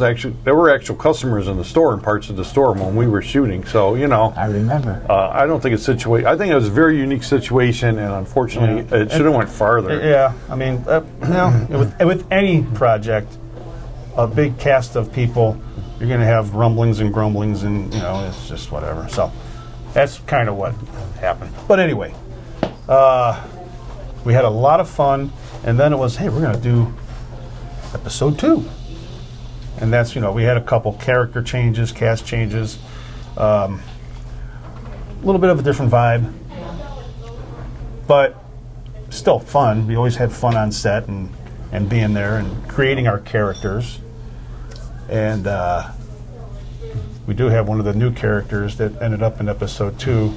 were actual customers in the store and parts of the store when we were shooting. So, you know. I remember. I don't think it's I think it was a very unique situation, and unfortunately, it should have went farther. Yeah. I mean, with any project, a big cast of people, you're going to have rumblings and grumblings, and, you know, it's just whatever. So, that's kind of what happened. But anyway, we had a lot of fun, and then it was, hey, we're going to do episode 2. And that's, you know, we had a couple character changes, cast changes, a little bit of a different vibe, but still fun. We always had fun on set and being there and creating our characters. And we do have one of the new characters that ended up in episode 2,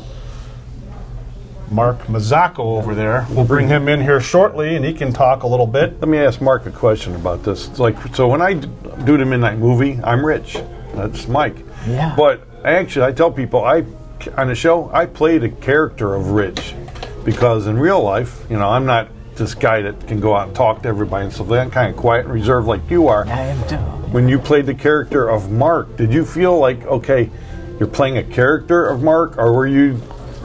Mark Mazzacco over there. We'll bring him in here shortly, and he can talk a little bit. Let me ask Mark a question about this. It's like, so when I do the Midnight Movie, I'm Rich. That's Mike. Yeah. But I tell people, on the show, I played a character of Rich because in real life, you know, I'm not this guy that can go out and talk to everybody and stuff. I'm kind of quiet and reserved like you are. I am too. When you played the character of Mark, did you feel like, okay, you're playing a character of Mark, or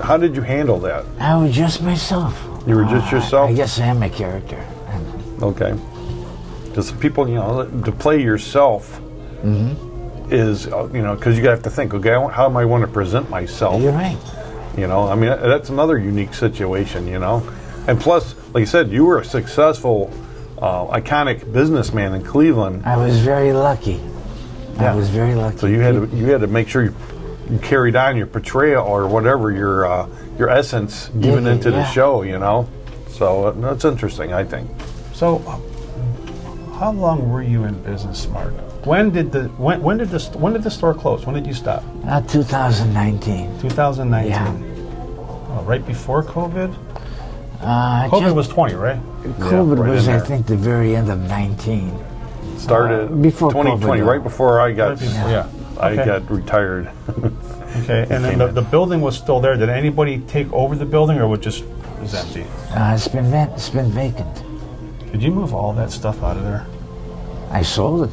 how did you handle that? I was just myself. You were just yourself? I guess I am a character. Okay. Because people, you know, to play yourself is, you know, because you have to think, okay, how am I want to present myself? You're right. You know, I mean, that's another unique situation, you know. And plus, like you said, you were a successful, iconic businessman in Cleveland. I was very lucky. Yeah. I was very lucky. So you had to make sure you carried on your portrayal or whatever your essence even into the show, you know. So that's interesting, I think. So, how long were you in business, Mark? When did the store close? When did you stop? 2019. 2019. Yeah. Right before COVID. COVID was 20, right? COVID right was, in I there. think, the very end of 19. Started before 2020, COVID, right before I got I Okay. got retired. Okay, and then the building was still there. Did anybody take over the building, or was empty? It's been vacant. Did you move all that stuff out of there? I sold it.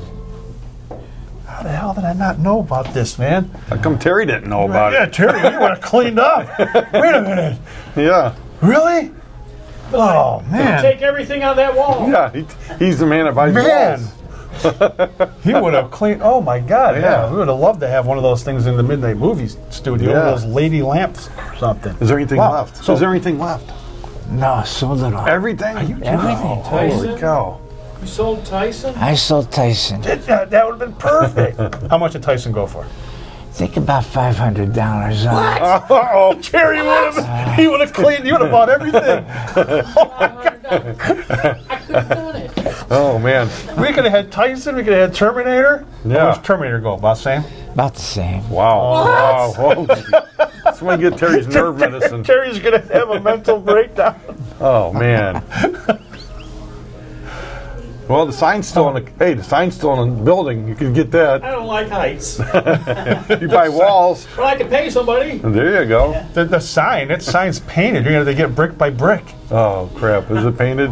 how the hell did I not know about this, man? How come Terry didn't know about Yeah, it? Terry, you would have cleaned up. Wait a minute. Yeah. Really? Oh, man. Take everything out of that wall. Yeah, he's the man that buys Man. walls. He would have cleaned. Oh, my God. Yeah. Yeah. We would have loved to have one of those things in the Midnight Movie Studio. Yeah. One of those lady lamps or something. Is there anything Wow. left? So- Is there anything left? No, sold it all. Everything? Everything. Holy cow. You sold Tyson? I sold Tyson. That would have been perfect. How much did Tyson go for? Think about $500 on it. Oh, Terry he would have cleaned. He would have bought everything. Oh, man. We could have had Tyson. We could have had Terminator. Yeah. How much Terminator go? About the same? About the same. Wow. Wow. Whoa. Somebody get Terry's nerve medicine. Terry's going to have a mental breakdown. Oh, man. Well, the sign's still in the sign's still in the building. You can get that. I don't like heights. You buy walls. Well, I can pay somebody. There you go. The sign, that sign's painted. You're going to get brick by brick. Oh, crap. Is it painted?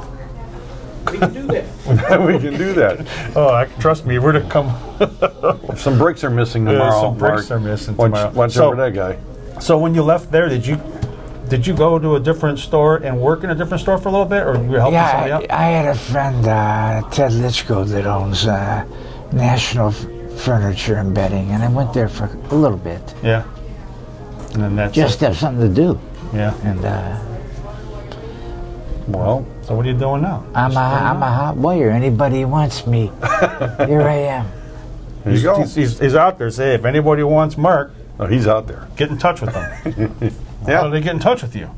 We can do that. We can do that. Oh, trust me, we're to come. Some bricks are missing tomorrow. Some bricks Mark. are missing tomorrow. Watch over that guy. So when you left there, did you go to a different store and work in a different store for a little bit, or you were helping somebody out? I had a friend, Ted Litchko, that owns National Furniture and Bedding, and I went there for a little bit. Yeah. And then that's Just have something to do. Yeah. And well, so what are you doing now? I'm a hot wire. Anybody wants me, here I am. There you go. He's out there. Say, if anybody wants Mark, he's out there. Get in touch with him. Yeah. How do they get in touch with you?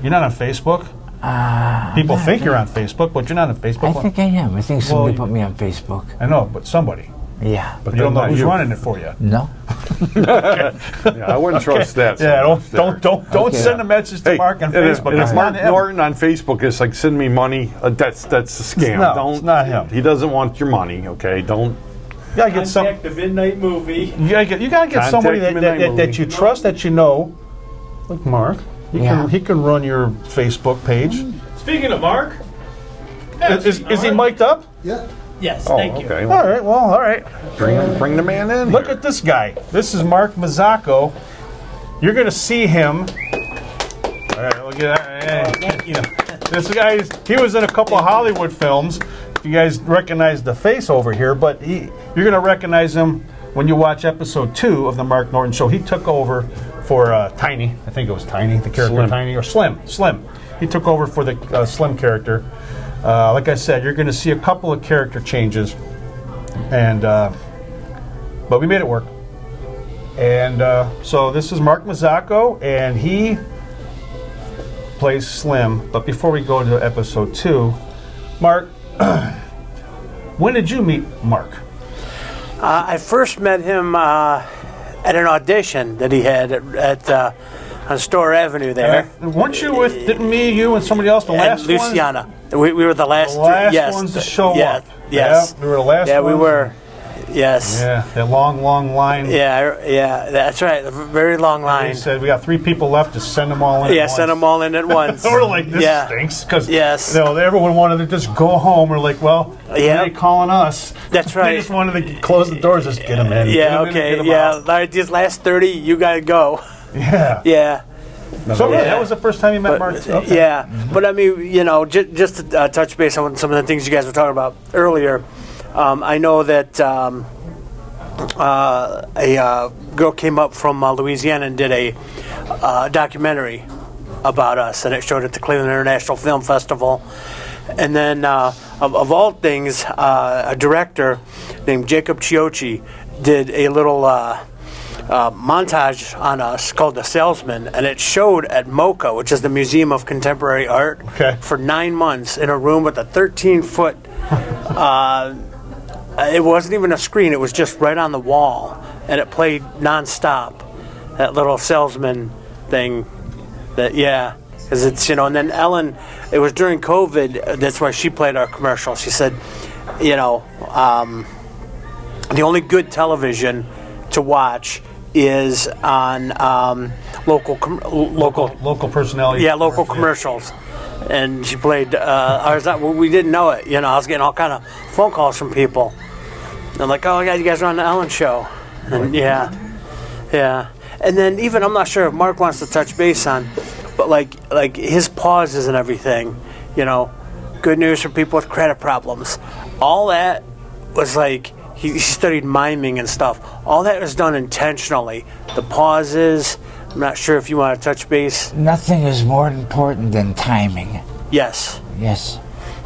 You're not on Facebook? People think you're on Facebook, but you're not on Facebook. I think I am. I think somebody put me on Facebook. I know, but somebody. Yeah. But you don't know who's running it for you. No. Yeah, I wouldn't trust that. Yeah, don't Okay. send a message to Mark on Facebook. And It's if not Mark him. Norton on Facebook is like, send me money, that's a scam. No, it's not him. He doesn't want your money, okay? Don't. You gotta get some. the Midnight Movie. You gotta get somebody that you trust, that you know, like Mark. He can run your Facebook page. Speaking of Mark. Is he mic'd up? Yeah. Yes, Oh, thank you. okay. All right. Well, all right. Bring the man in. Look at this guy. This is Mark Mazzacco. You're going to see him. All right, look at that. Thank you. This guy, he was in a couple of Hollywood films. If you guys recognize the face over here, but you're going to recognize him when you watch episode 2 of the Mark Norton Show. He took over for Tiny. I think it was Tiny, the character Slim. Tiny, or Slim. He took over for the Slim character. Like I said, you're going to see a couple of character changes, and but we made it work. And so this is Mark Mazzacco, and he plays Slim. But before we go to episode 2, Mark, when did you meet Mark? I first met him at an audition that he had at on Store Avenue there. Weren't you with, didn't me, you, and somebody else, the last one? Luciana. We were the last. The last yes, ones to show up. Yes. Yeah, we were the last Yeah, ones. we were. Yes. Yeah, that long line. Yeah, that's right. A very long line. They said we got 3 people left to send them all in. Yeah, at once. send them all in at once. We're like, this Yeah. stinks, because Yes. everyone wanted to just go home. We're like, well, Yeah. they calling us. That's They right. just wanted to close the doors, just get them in. get Yeah, 'em in and okay. get 'em Yeah, out. like these last 30, you gotta go. Yeah. Yeah. So really, Yeah. that was the first time you met Mark? Okay. Yeah, but I mean, just to touch base on some of the things you guys were talking about earlier, I know that a girl came up from Louisiana and did a documentary about us, and it showed at the Cleveland International Film Festival. And then, of all things, a director named Jacob Chiocci did a little montage on us called The Salesman, and it showed at MoCA, which is the Museum of Contemporary Art, for 9 months in a room with a 13-foot. It wasn't even a screen; it was just right on the wall, and it played nonstop. That little Salesman thing. Because it's and then Ellen. It was during COVID. That's why she played our commercial. She said, the only good television to watch is on local personality. Yeah, local commercials. And she played ours. We didn't know it. I was getting all kind of phone calls from people. I'm like, oh, yeah, you guys are on the Ellen Show. And yeah. And then even, I'm not sure if Mark wants to touch base on, but like his pauses and everything, you know, good news for people with credit problems. All that was like, he studied miming and stuff. All that was done intentionally. The pauses, I'm not sure if you want to touch base. Nothing is more important than timing. Yes. Yes.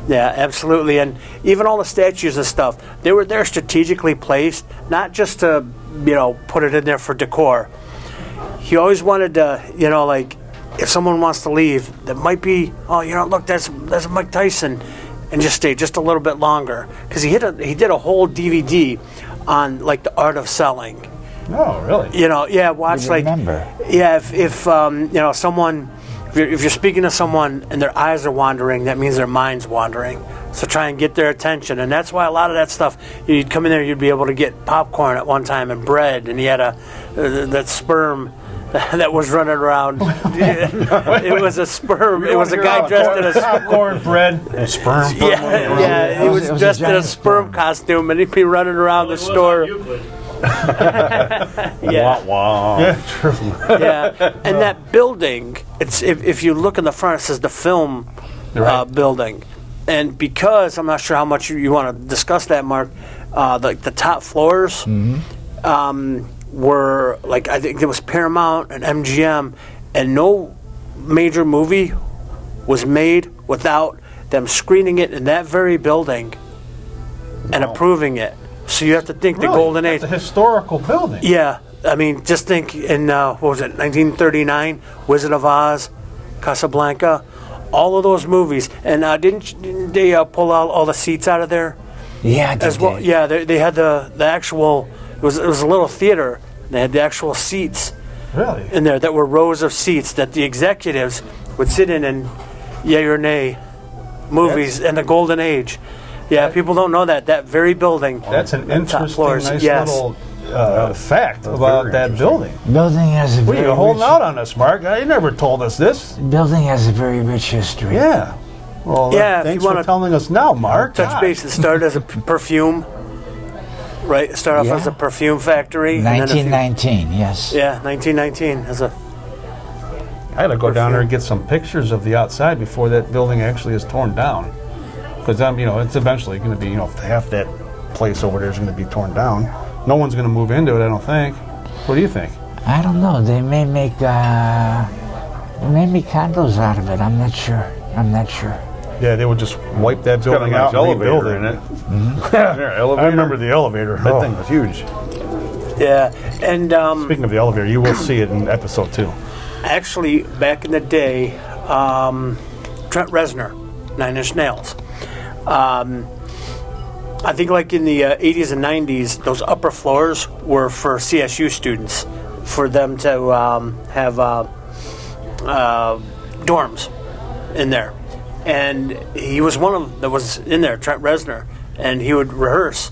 Yeah, absolutely. And even all the statues and stuff, they were there strategically placed, not just to, you know, put it in there for decor. He always wanted to, you know, like, if someone wants to leave, that might be, oh, you know, look, that's Mike Tyson, and just stay just a little bit longer. Because he did a whole DVD on, like, the art of selling. Oh, really? You know, yeah, watch, like, yeah, if you know, someone, if you're speaking to someone and their eyes are wandering, that means their mind's wandering. So try and get their attention. And that's why a lot of that stuff, you'd come in there, you'd be able to get popcorn at one time and bread, and he had that sperm that was running around. It was a sperm. It was a guy dressed in a popcorn, bread, and sperm. Yeah, he was dressed in a sperm costume, and he'd be running around the store. Yeah. Wow. Yeah, true. Yeah, and that building, it's if you look in the front, it says the film building. And because, I'm not sure how much you want to discuss that, Mark, the top floors were, like, I think it was Paramount and MGM, and no major movie was made without them screening it in that very building and approving it. So you have to think the Golden Age. It's a historical building. Yeah. I mean, just think in, what was it, 1939, Wizard of Oz, Casablanca, all of those movies. And didn't they pull out all the seats out of there? Yeah, as well. did. Yeah, they had the actual, it was a little theater. They had the actual seats in there that were rows of seats that the executives would sit in and yay or nay movies in the Golden Age. Yeah, people don't know that very building. That's an interesting, floors. nice Yes. little fact about that building. Building has a What are very you holding rich, out on us, Mark? You never told us this. building has a very rich history. Yeah. Well, Yeah, if thanks you for wanna telling us now, Mark. Touch God. base. It started as a perfume, right? It started off as a perfume factory. and then a few- 1919, yes. Yeah, 1919 as a. I had to go down there and get some pictures of the outside before that building actually is torn down. Because you know, it's eventually going to be, you know, half that place over there is going to be torn down. No one's going to move into it, I don't think. What do you think? I don't know. They may make condos out of it. I'm not sure. Yeah, they would just wipe that It's got a building nice out and rebuild elevator in it. I remember the elevator. That thing was huge. Yeah, and Speaking of the elevator, you will see it in episode 2. actually, back in the day, Trent Reznor, Nine Inch Nails. I think like in the 80s and 90s, those upper floors were for CSU students, for them to have dorms in there. And he was one of them that was in there, Trent Reznor, and he would rehearse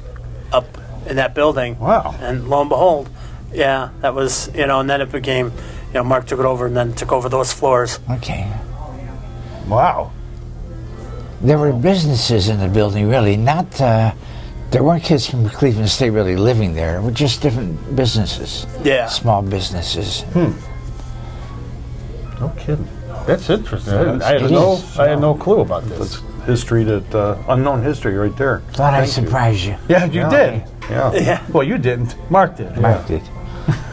up in that building. Wow. And lo and behold, yeah, that was, you know, and then it became, you know, Mark took it over and then took over those floors. Okay. Wow. There were businesses in the building, really. Not, there weren't kids from Cleveland State really living there. It were just different businesses. Yeah. Small businesses. No kidding. That's interesting. I It is. had no clue about this. That's history, unknown history right there. Thought I'd Thank you. surprise you. Yeah, you did. Yeah. Well, you didn't. Mark did. Mark did.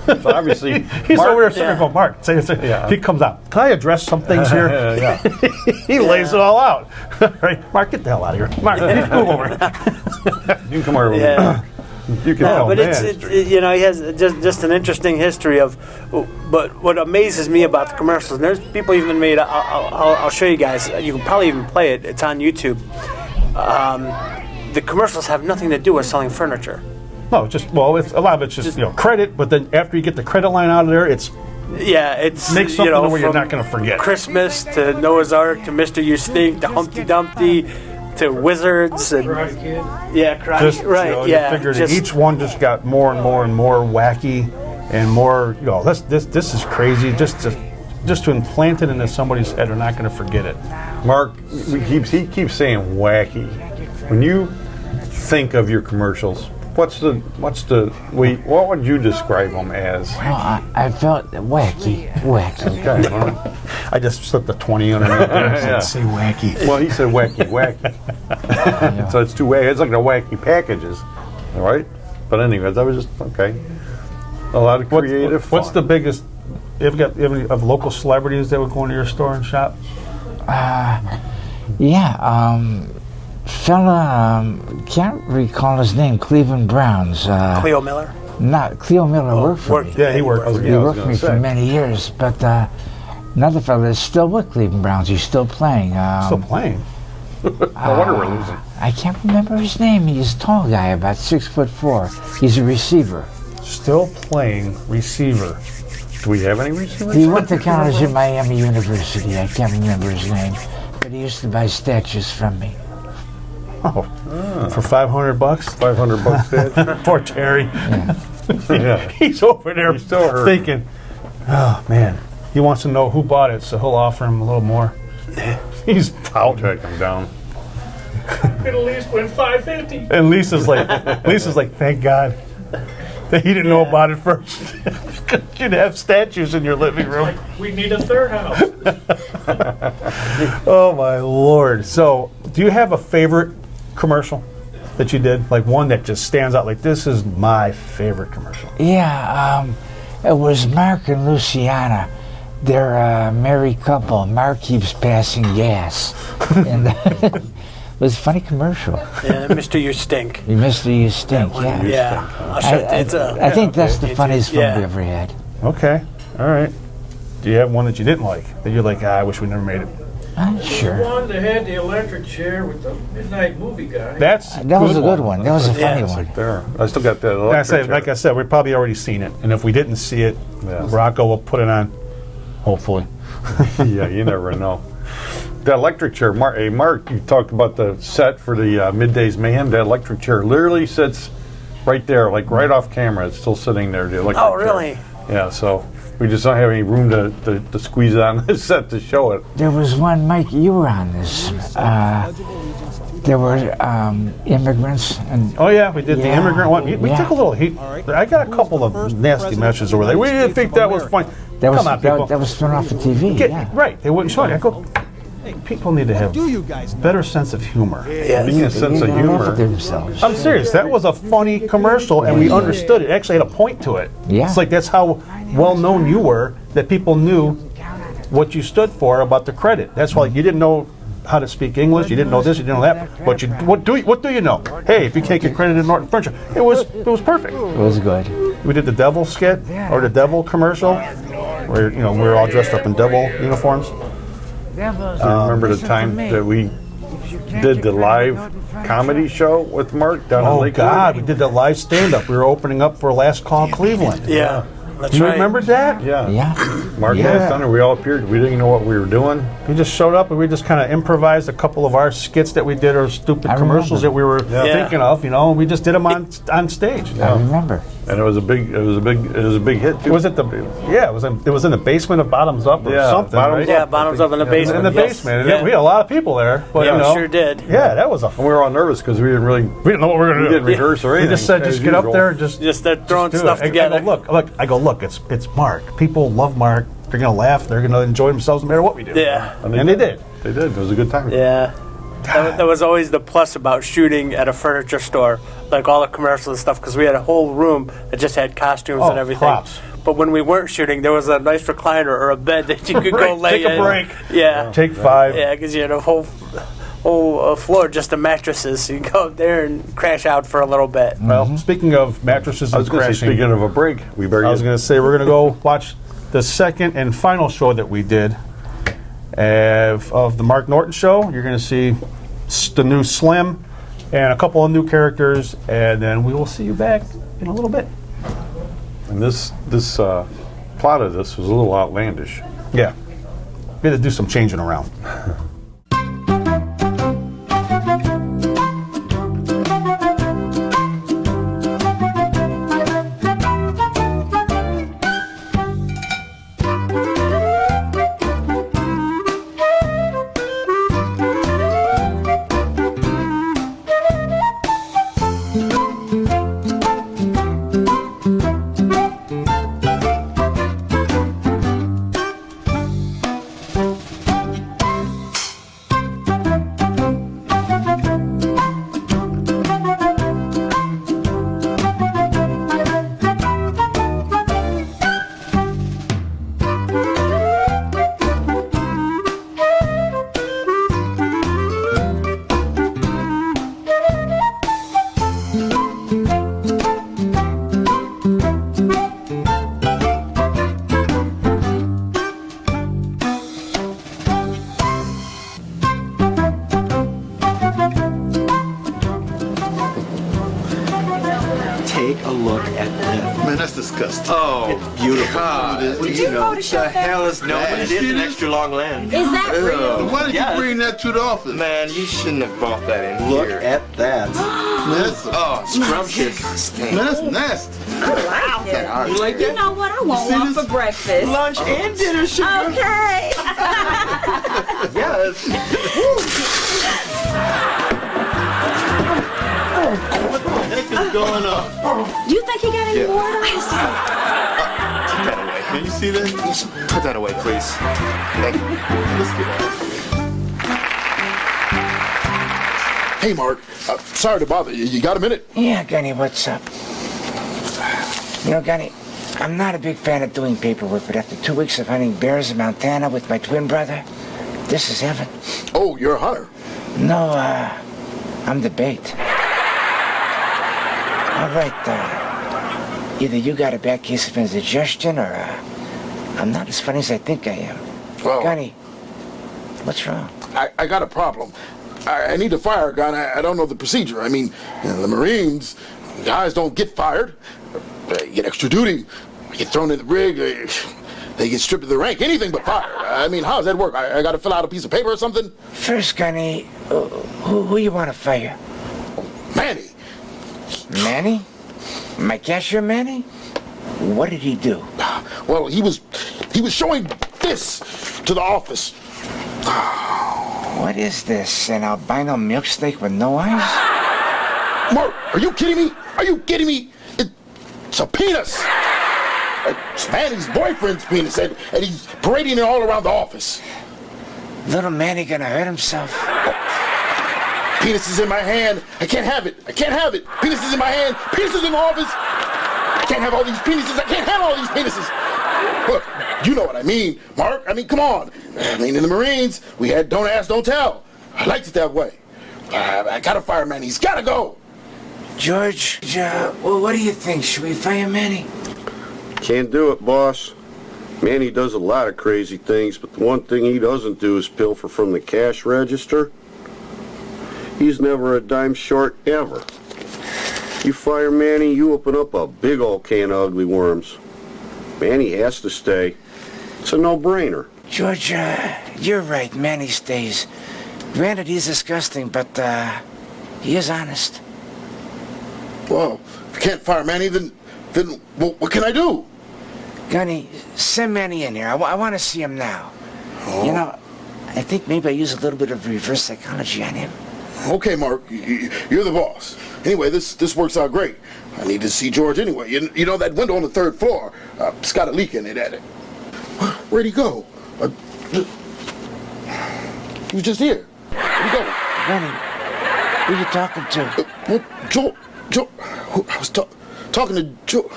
So obviously, He's over there sitting there going, Mark, say. He comes out. Can I address some things here? Yeah. He lays it all out. Right, Mark, get the hell out of here. Mark, move over. You can come over. Yeah. You can. Yeah, Oh, but man. it's you know, he has just an interesting history of. But what amazes me about the commercials, and there's people even made. I'll show you guys. You can probably even play it. It's on YouTube. The commercials have nothing to do with selling furniture. No, it's a lot of it's just you know, credit, but then after you get the credit line out of there, it's make something you know, where you're from not going to forget. Christmas to Noah's Ark to Mr. You Stink to Humpty Dumpty to Wizards and yeah, Just, you know, you figure that each one just got more and more and more wacky and more. You know, this is crazy. Just to implant it into somebody's head, they're not going to forget it. Mark, he keeps saying wacky. When you think of your commercials, What would you describe them as? Well, I felt wacky. Okay. Well, I just slipped a 20 underneath there and said, say wacky. well, he said wacky. So it's two wacky. It's like the wacky packages, all right? But anyways, that was just okay. A lot of creative. What's fun. the biggest? You have any of local celebrities that would go into your store and shop? Fella, can't recall his name, Cleveland Browns. Cleo Miller? Not Cleo Miller worked for me. Yeah, he worked. He worked for me for many years, but another fella is still with Cleveland Browns. He's still playing. Still playing. No wonder we're losing. I can't remember his name. He's a tall guy, about 6'4". He's a receiver. Still playing receiver. Do we have any receivers? He went to college at Miami University. I can't remember his name, but he used to buy statues from me. Oh, for $500? $500, Dad. Poor Terry. Yeah. He's over there still hurting. thinking, oh man, he wants to know who bought it, so he'll offer him a little more. He's I'll track him down. At least win $550. And Lisa's like, thank God that he didn't know about it first. You'd have statues in your living room. We need a third house. Oh my Lord! So, do you have a favorite commercial that you did? Like one that just stands out? Like this is my favorite commercial. Yeah, it was Mark and Luciana. They're a married couple. Mark keeps passing gas. And it was a funny commercial. Yeah, Mr. You Stink. Mr. You Stink, yeah. Yeah. I think that's the funniest film we ever had. Okay, all right. Do you have one that you didn't like? That you're like, I wish we never made it. Sure. The one that had the electric chair with the midnight movie guy. That was a good one. That was a funny one. There, I still got that. Like I said, we've probably already seen it, and if we didn't see it, Rocco will put it on. Hopefully. Yeah, you never know. That electric chair, Mark, you talked about the set for the Middays Mayhem. That electric chair literally sits right there, like right off camera. It's still sitting there. The electric chair. Really? Yeah, so we just don't have any room to squeeze it on the set to show it. There was one, Mike, you were on this. There were immigrants. And oh, yeah, we did the immigrant one. We took a little heat. I got a couple of nasty messages over there. We didn't think that was funny. Come on, people. That was thrown off the TV. Right, they wouldn't show it. I go, hey, people need to have better sense of humor. Yeah, speaking of sense of humor, I'm serious. That was a funny commercial, and we understood it. It actually had a point to it. Yeah. It's like that's how well known you were that people knew what you stood for about the credit. That's why you didn't know how to speak English. You didn't know this. You didn't know that. But what do you know? Hey, if you can't get credit in Norton Furniture, it was perfect. It was good. We did the devil skit or the devil commercial, where we were all dressed up in devil uniforms. Remember the time that we did the live comedy show with Mark down in Lakewood? Oh God, we did the live stand-up. We were opening up for Last Call Cleveland. Yeah. That's You right. remember that? Yeah. Yeah. Mark and his son, we all appeared. We didn't know what we were doing. We just showed up and we just kind of improvised a couple of our skits that we did or stupid commercials that we were thinking of, and we just did them on stage. I remember. And it was a big hit too. Was it it was in the basement of Bottoms Up or something, right? Yeah, Bottoms Up in the basement. In the basement. We had a lot of people there. But, Yeah, we sure did. Yeah, that was a And we were all nervous because we didn't know what we were going to do. We didn't rehearse or anything. We just said, just get up there and just start throwing do stuff it. together. I go, look, it's Mark. People love Mark. They're going to laugh. They're going to enjoy themselves no matter what we do. Yeah. And they did. They did. It was a good time. Yeah. That was always the plus about shooting at a furniture store, like all the commercials and stuff, because we had a whole room that just had costumes and everything. Props. But when we weren't shooting, there was a nice recliner or a bed that you could go lay Take in. a break. Yeah. Take 5. Yeah, because you had a whole floor just of mattresses, so you go up there and crash out for a little bit. Well, speaking of mattresses I and was going to say, crashing, speaking of a break, we better I was going to say we're going to go watch the second and final show that we did of the Mark Norton show. You're going to see the new Slim and a couple of new characters, and then we will see you back in a little bit. And this plot of this was a little outlandish. Yeah. We had to do some changing around. Take a look at this. Man, that's disgusting. Oh, it's beautiful. God. Did you Photoshop the hell is no, but it is an extra long lens. Is that real? Why did you bring that to the office? Man, you shouldn't have brought that in Look here. at that. Scrumptious. Man, that's nasty. I like it. You like that? You know what? I want one for breakfast. Lunch and dinner, sugar. Okay. Yes. What the heck is going on? Do you think he got any more? Put that away. Can you see that? Just put that away, please. Thank you. Let's get out. Hey, Mark. Sorry to bother you. You got a minute? Yeah, Gunny, what's up? You know, Gunny, I'm not a big fan of doing paperwork, but after 2 weeks of hunting bears in Montana with my twin brother, this is heaven. Oh, you're a hunter? No, I'm the bait. All right, either you got a bad case of indigestion or I'm not as funny as I think I am. Well, Gunny, what's wrong? I got a problem. I need to fire a guy, and I don't know the procedure. I mean, the Marines, guys don't get fired. They get extra duty. They get thrown in the brig. They get stripped of their rank. Anything but fired. I mean, how does that work? I got to fill out a piece of paper or something? First, Gunny, who you want to fire? Manny. Manny? My cashier Manny? What did he do? Well, he was showing this to the office. What is this? An albino milk steak with no eyes? Mark, are you kidding me? Are you kidding me? It's a penis. It's Manny's boyfriend's penis, and he's parading it all around the office. Little Manny gonna hurt himself. Penis is in my hand. I can't have it. I can't have it. Penis is in my hand. Penis is in the office. I can't have all these penises. I can't have all these penises. Look, you know what I mean, Mark. I mean, come on. I mean, in the Marines, we had don't ask, don't tell. I liked it that way. I gotta fire Manny. He's gotta go. George, well, what do you think? Should we fire Manny? Can't do it, boss. Manny does a lot of crazy things, but the one thing he doesn't do is pilfer from the cash register. He's never a dime short, ever. You fire Manny, you open up a big old can of ugly worms. Manny has to stay. It's a no-brainer. George, you're right. Manny stays. Granted, he's disgusting, but he is honest. Well, if I can't fire Manny, then what can I do? Gunny, send Manny in here. I want to see him now. Oh. You know, I think maybe I use a little bit of reverse psychology on him. Okay, Mark, you're the boss. Anyway, this works out great. I need to see George anyway. You know that window on the 3rd floor? It's got a leak in it. Where'd he go? He was just here. Where'd he go? Gunny, who you talking to? Joe. I was talking to Joe.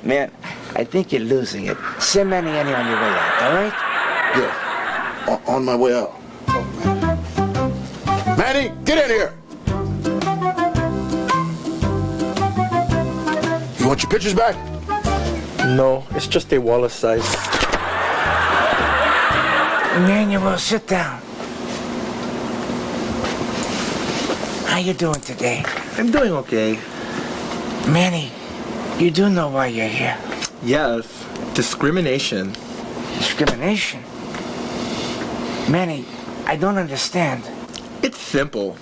Man, I think you're losing it. Send Manny in here on your way out, all right? Yeah, on my way out. Manny, get in here! You want your pictures back? No, it's just a Wallace size. Emmanuel, sit down. How you doing today? I'm doing okay. Manny, you do know why you're here. Yes, discrimination. Discrimination? Manny, I don't understand. It's simple.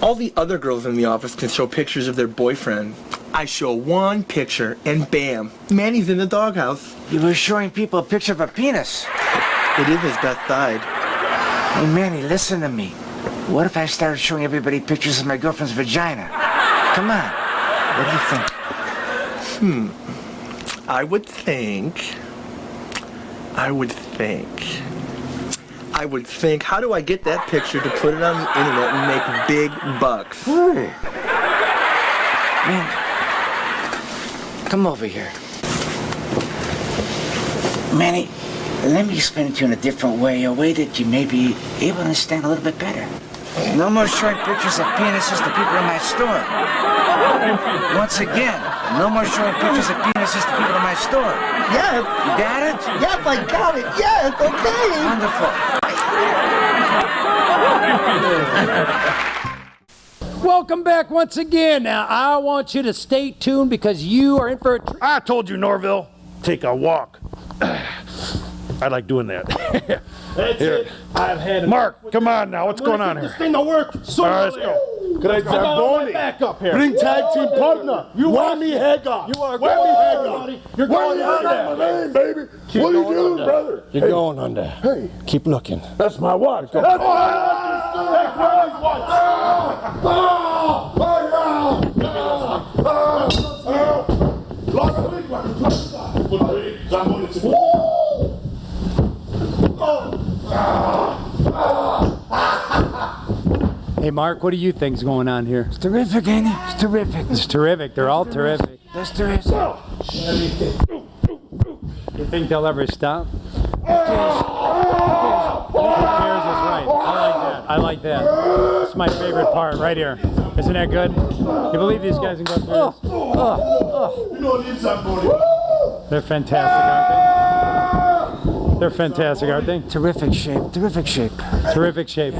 All the other girls in the office can show pictures of their boyfriend. I show one picture and bam, Manny's in the doghouse. You were showing people a picture of a penis. It is his best side. Hey Manny, listen to me. What if I started showing everybody pictures of my girlfriend's vagina? Come on. What do you think? I would think, how do I get that picture to put it on the internet and make big bucks? Man, come over here. Manny, let me explain it to you in a different way, a way that you may be able to understand a little bit better. No more showing pictures of penises to people in my store. Once again, no more showing pictures of penises to people in my store. Yes. You got it? Yes, I got it. Yes, okay. Wonderful. Welcome back once again. Now, I want you to stay tuned because you are in for a treat. I told you, Norville, take a walk. I like doing that. That's it. I've had enough. Mark, come on now. What's going on here? This thing to work. So All right, let's go. Can I Zamboni. back up here? Bring tag team partner. You Wear me Hagar. You are Wear me Hagar. You're going under. My name, baby. Keep what are you going doing, under. brother? You're going under. Hey, Keep looking. that's my watch. That's That's Hey, Mark, what do you think's going on here? It's terrific, ain't it? It's terrific. It's terrific. They're all terrific. That's terrific. You think they'll ever stop? Who cares is right. I like that. It's my favorite part right here. Isn't that good? You believe these guys can go through this? You know the inside body. They're fantastic, aren't they? They're fantastic, aren't they? Terrific shape. Terrific shape. Terrific shape.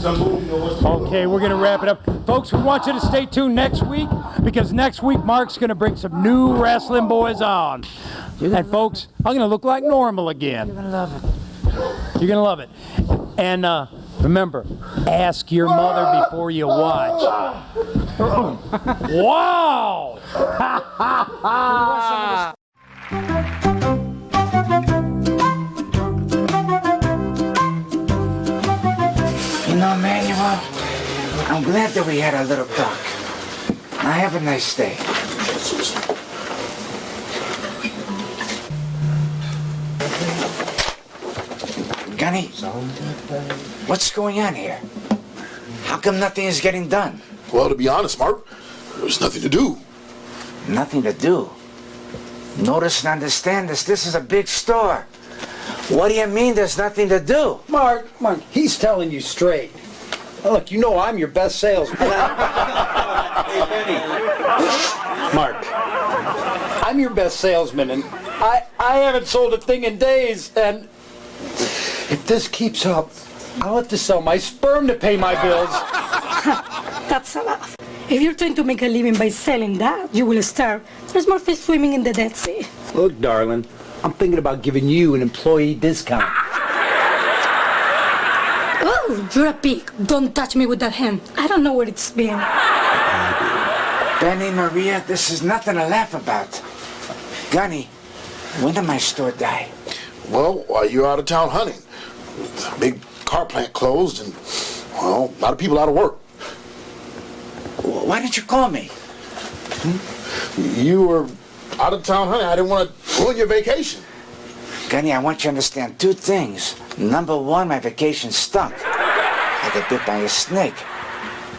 Okay, we're going to wrap it up. Folks, we want you to stay tuned next week because next week Mark's going to bring some new wrestling boys on. And folks, I'm going to look like normal again. You're going to love it. You're going to love it. And remember, ask your mother before you watch. Wow! You know, Manuel, I'm glad that we had a little talk. Now have a nice day. Gunny, what's going on here? How come nothing is getting done? Well, to be honest, Mark, there's nothing to do. Nothing to do? Notice and understand this. This is a big store. What do you mean there's nothing to do? Mark, he's telling you straight. Look, you know I'm your best salesman. Hey, Benny. Mark, I'm your best salesman, and I haven't sold a thing in days, and if this keeps up, I'll have to sell my sperm to pay my bills. That's a lot. If you're trying to make a living by selling that, you will starve. There's more fish swimming in the Dead Sea. Look, darling, I'm thinking about giving you an employee discount. Oh, you're a pig. Don't touch me with that hand. I don't know where it's been. Benny, Maria, this is nothing to laugh about. Gunny, when did my store die? Well, while you're out of town hunting, big car plant closed, and well, a lot of people out of work. Why didn't you call me? You were out of town hunting. I didn't want to ruin your vacation. Gunny, I want you to understand two things. Number one, my vacation stunk. I got bit by a snake.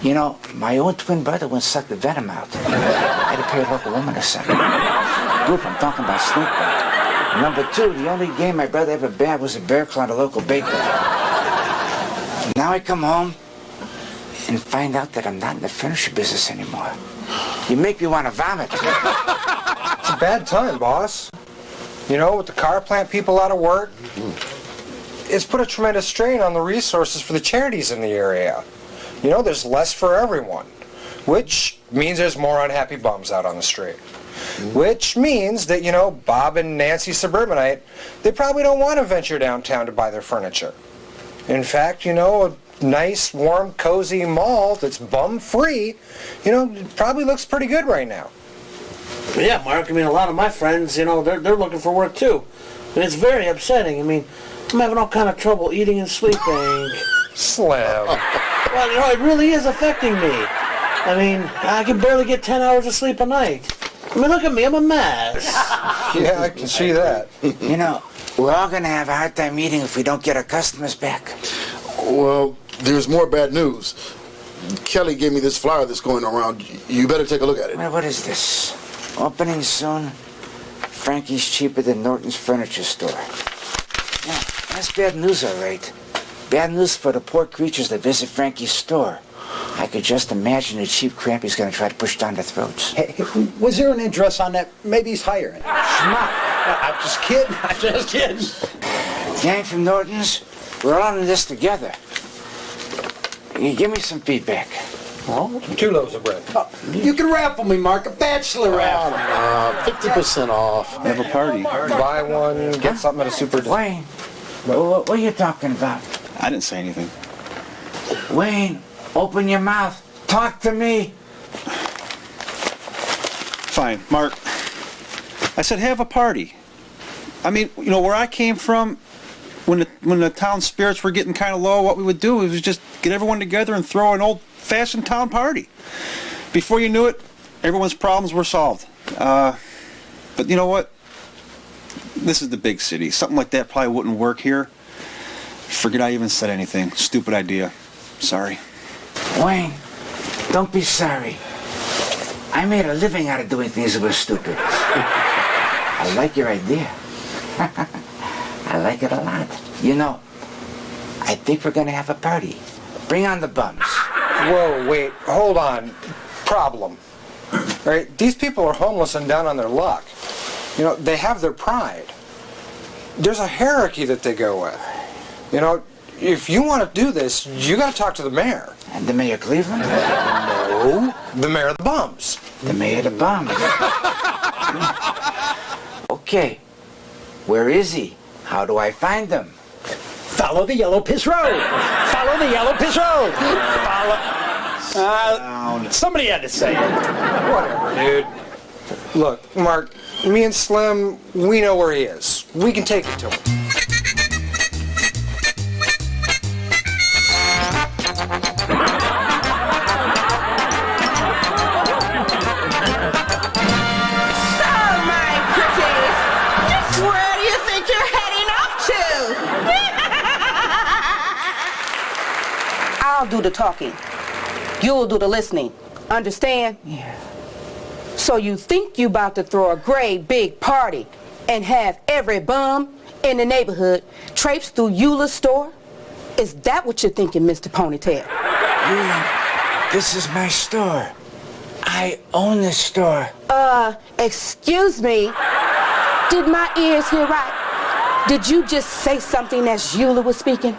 You know, my own twin brother wouldn't suck the venom out. I had to pay a local woman to suck it. Group, I'm talking about snake bite. Number two, the only game my brother ever bagged was a bear claw at a local bakery. Now I come home and find out that I'm not in the furniture business anymore. You make me want to vomit. It's a bad time, boss. You know, with the car plant people out of work, it's put a tremendous strain on the resources for the charities in the area. You know, there's less for everyone, which means there's more unhappy bums out on the street. Which means that, you know, Bob and Nancy Suburbanite, they probably don't want to venture downtown to buy their furniture. In fact, you know, a nice, warm, cozy mall that's bum-free, you know, probably looks pretty good right now. Yeah, Mark, I mean, a lot of my friends, you know, they're looking for work too. And it's very upsetting. I mean, I'm having all kind of trouble eating and sleeping. Slim. Well, you know, it really is affecting me. I mean, I can barely get 10 hours of sleep a night. I mean, look at me, I'm a mess. Yeah, I can see that. You know, we're all going to have a hard time eating if we don't get our customers back. Well, there's more bad news. Kelly gave me this flyer that's going around. You better take a look at it. Well, what is this? Opening soon. Frankie's cheaper than Norton's furniture store. Yeah, that's bad news, all right. Bad news for the poor creatures that visit Frankie's store. I could just imagine the cheap crap he's going to try to push down their throats. Hey, was there an address on that? Maybe he's hiring. I'm just kidding. I'm just kidding. Gang from Norton's, we're all in this together. You give me some feedback. Oh, 2 loaves of bread. you can raffle me, Mark. A bachelor raffle. 50% off. Have a party. Buy one, get something at a super. Wayne, what are you talking about? I didn't say anything. Wayne, open your mouth. Talk to me. Fine, Mark. I said have a party. I mean, you know, where I came from, when the town spirits were getting kind of low, what we would do was just get everyone together and throw an old-fashioned town party. Before you knew it, everyone's problems were solved. But you know what? This is the big city. Something like that probably wouldn't work here. Forget I even said anything. Stupid idea. Sorry. Wayne, don't be sorry. I made a living out of doing things that were stupid. I like your idea. I like it a lot. You know, I think we're gonna have a party. Bring on the bums. Whoa, wait, hold on. Problem. Right? These people are homeless and down on their luck. You know, they have their pride. There's a hierarchy that they go with. You know, if you want to do this, you got to talk to the mayor. And the mayor of Cleveland? No, the mayor of the bums. The mayor of the bums. Okay, where is he? How do I find him? Follow the yellow piss road. Follow the yellow piss road. Somebody had to say it. Whatever, dude. Look, Mark, me and Slim, we know where he is. We can take it to him. I'll do the talking. You'll do the listening. Understand? Yeah. So you think you about to throw a great big party and have every bum in the neighborhood traipse through Eula's store? Is that what you're thinking, Mr. Ponytail? Eula, this is my store. I own this store. Excuse me. Did my ears hear right? Did you just say something as Eula was speaking?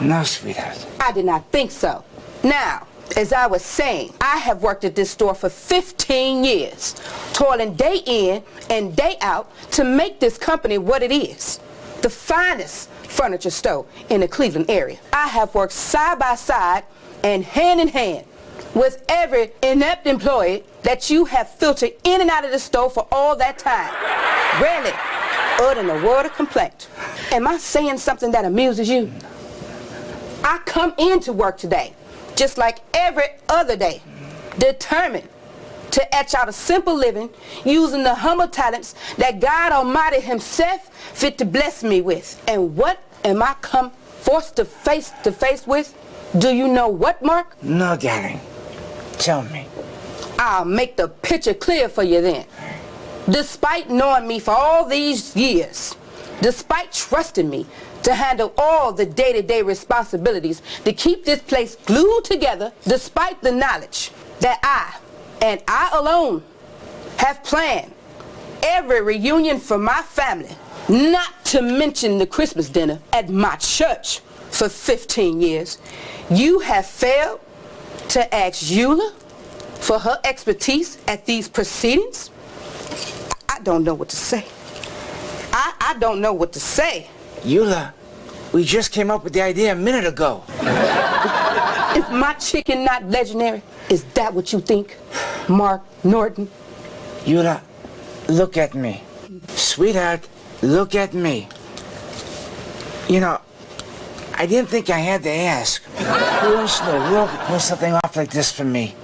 No, sweetheart. I did not think so. Now, as I was saying, I have worked at this store for 15 years, toiling day in and day out to make this company what it is. The finest furniture store in the Cleveland area. I have worked side by side and hand in hand with every inept employee that you have filtered in and out of the store for all that time. Rarely uttered a word of complaint. Am I saying something that amuses you? I come into work today, just like every other day, determined to etch out a simple living using the humble talents that God Almighty Himself fit to bless me with. And what am I come forced to face with? Do you know what, Mark? No, darling. Tell me. I'll make the picture clear for you then. Despite knowing me for all these years, despite trusting me to handle all the day-to-day responsibilities to keep this place glued together, despite the knowledge that I, and I alone, have planned every reunion for my family, not to mention the Christmas dinner at my church for 15 years, you have failed to ask Eula for her expertise at these proceedings? I don't know what to say. I don't know what to say. Eula, we just came up with the idea a minute ago. Is my chicken not legendary? Is that what you think, Mark Norton? Eula, look at me. Sweetheart, look at me. You know, I didn't think I had to ask. Who else in the world could pull something off like this for me?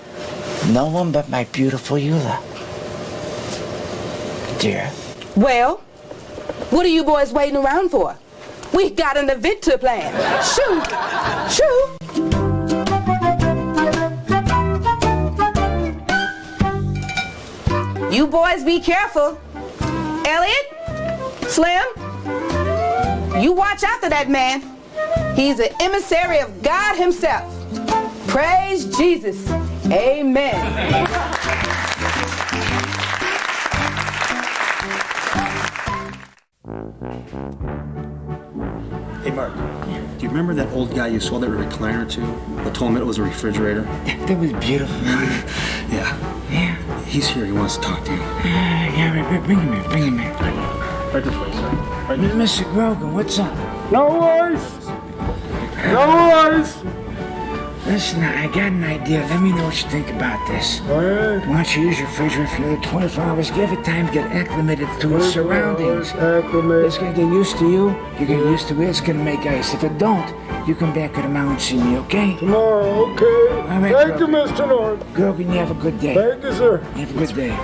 No one but my beautiful Eula. Dear. Well, what are you boys waiting around for? We got an event to plan. Shoo! Shoo! You boys be careful. Elliot? Slim? You watch after that man. He's an emissary of God Himself. Praise Jesus. Amen. Hey, Mark, do you remember that old guy you sold that recliner to, but told him it was a refrigerator? That was beautiful. Yeah. Yeah. He's here. He wants to talk to you. Yeah, bring him in, bring him in. Right this way, sir. Right Mr. Grogan, what's up? No worries. No worries. Listen, I got an idea. Let me know what you think about this. All right. Why don't you use your refrigerator for another 24 hours? Give it time to get acclimated to its surroundings. It's gonna get used to you. You get used to it. It's gonna make ice. If it don't, you come back to the mountain and see me, okay? Tomorrow, okay. All right, Thank you, Grogan. Mr. Norton. Grogan, you have a good day. Thank you, sir. Have a good day.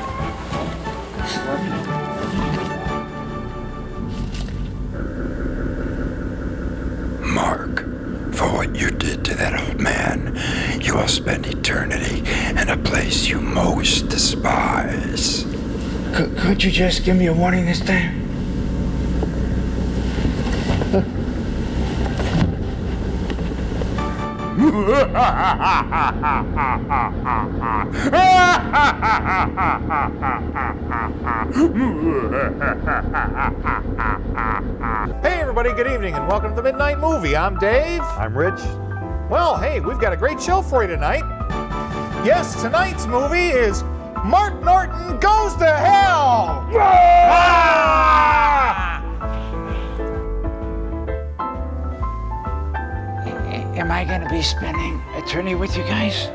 Mark, for what you did to that old man, you will spend eternity in a place you most despise. Could you just give me a warning this time? Hey everybody, good evening and welcome to the Midnight Movie. I'm Dave. I'm Rich. Well, hey, we've got a great show for you tonight. Yes, tonight's movie is Mark Norton Goes to Hell! Am I gonna be spending eternity with you guys?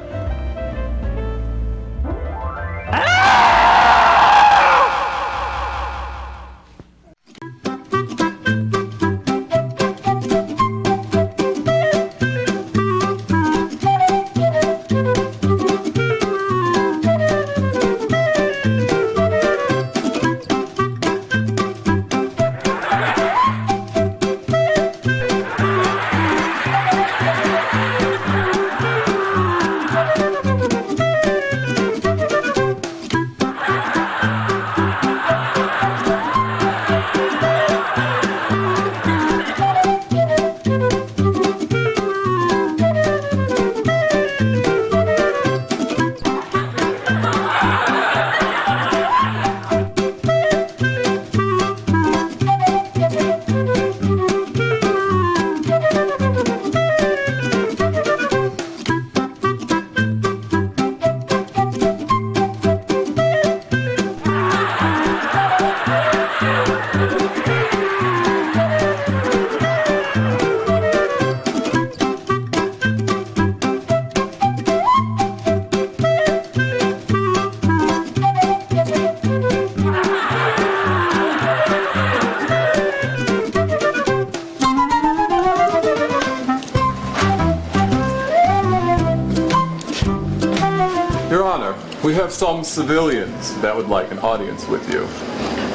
Your Honor, we have some civilians that would like an audience with you.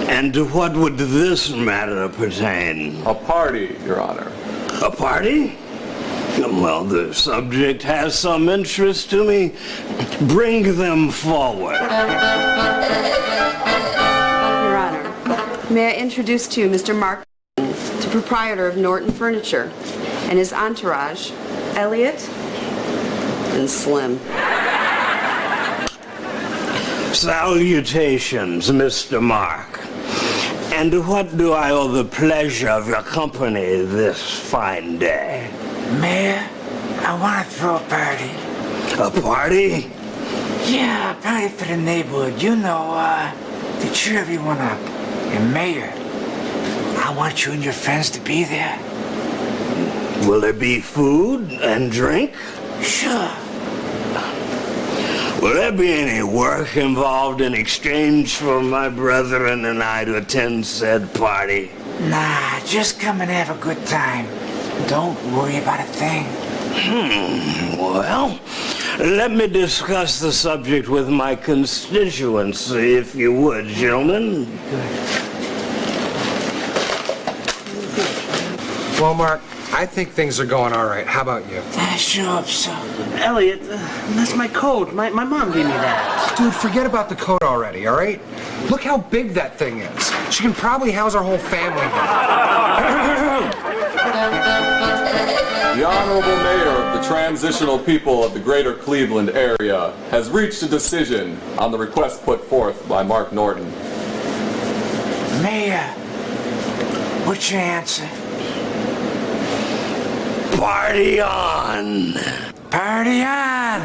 And to what would this matter pertain? A party, Your Honor. A party? Well, the subject has some interest to me. Bring them forward. Your Honor, may I introduce to you Mr. Mark, the proprietor of Norton Furniture, and his entourage, Elliot and Slim. Salutations, Mr. Mark. And to what do I owe the pleasure of your company this fine day? Mayor, I want to throw a party. A party? Yeah, a party for the neighborhood. You know, to cheer everyone up. And Mayor, I want you and your friends to be there. Will there be food and drink? Sure. Will there be any work involved in exchange for my brethren and I to attend said party? Nah, just come and have a good time. Don't worry about a thing. Well, let me discuss the subject with my constituents, if you would, gentlemen. Well, Mark, I think things are going all right. How about you? I sure hope so. Elliot, that's my coat. My mom gave me that. Dude, forget about the coat already, all right? Look how big that thing is. She can probably house our whole family here. The Honorable Mayor of the Transitional People of the Greater Cleveland Area has reached a decision on the request put forth by Mark Norton. Mayor, what's your answer? Party on! Party on!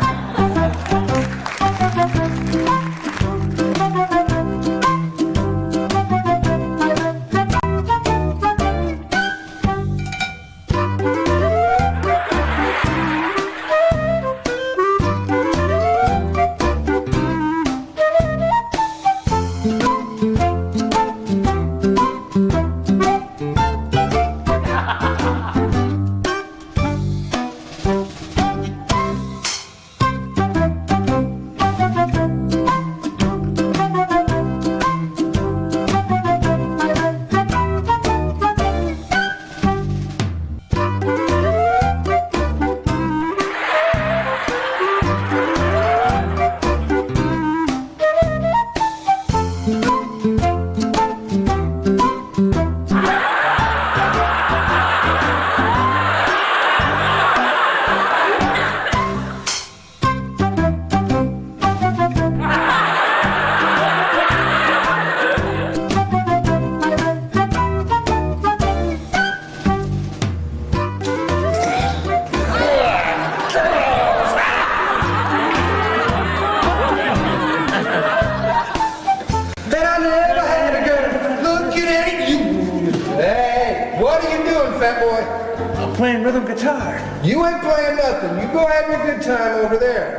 Playing rhythm guitar. You ain't playing nothing. You go have your good time over there.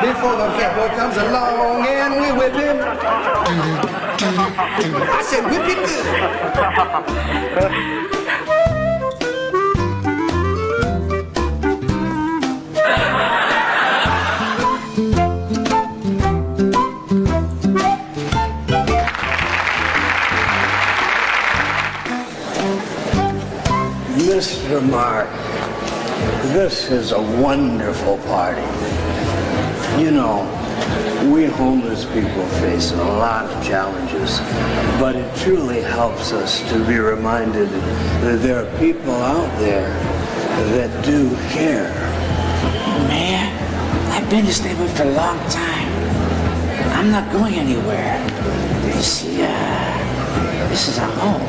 Before the fat boy comes along and we whip him. I said whip him Mr. Mark, this is a wonderful party. You know, we homeless people face a lot of challenges, but it truly helps us to be reminded that there are people out there that do care. Man, I've been this neighborhood for a long time. I'm not going anywhere. You see, this is our home.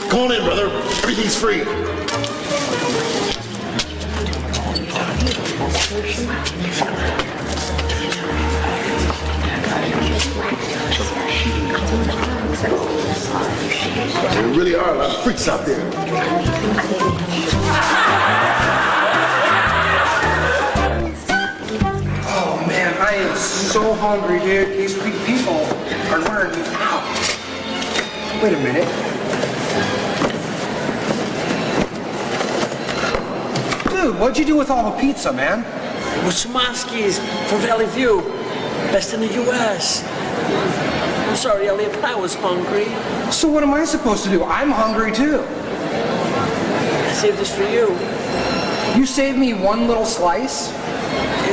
Come on in, brother. Everything's free. There really are a lot of freaks out there. Oh man, I am so hungry, dude. These people are wearing me out. Wait a minute. Dude, what'd you do with all the pizza, man? With Smoski's from Valley View. Best in the U.S. I'm sorry, Elliot, but I was hungry. So what am I supposed to do? I'm hungry too. I saved this for you. You saved me one little slice?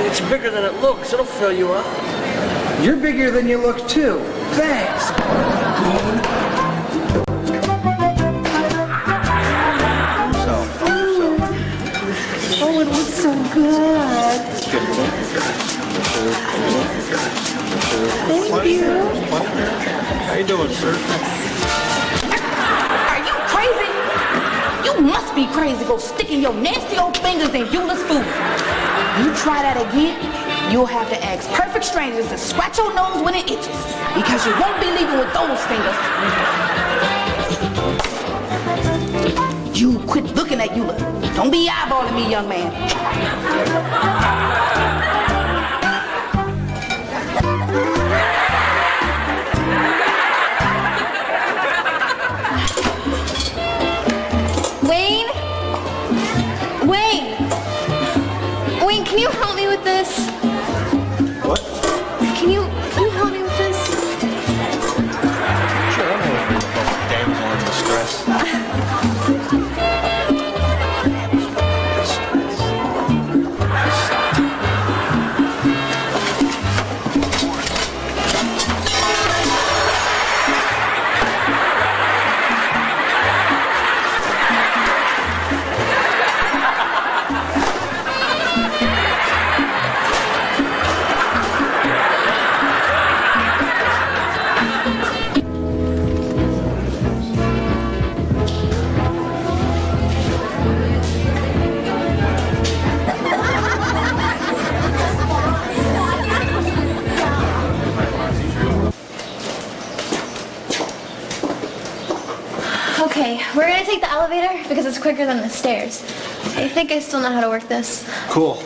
It's bigger than it looks. It'll fill you up. You're bigger than you look too. Thanks. Oh, it looks so good. Thank you. How you doing, sir? Are you crazy? You must be crazy. Go sticking your nasty old fingers in Eula's food. You try that again, you'll have to ask perfect strangers to scratch your nose when it itches. Because you won't be leaving with those fingers. You quit looking at Eula. Don't be eyeballing me, young man. Wayne? Wayne! Wayne, can you help me with this? What? Can you help me with this? Sure, I'm going to bring a damsel in distress. Okay, we're gonna take the elevator because it's quicker than the stairs. I think I still know how to work this. Cool.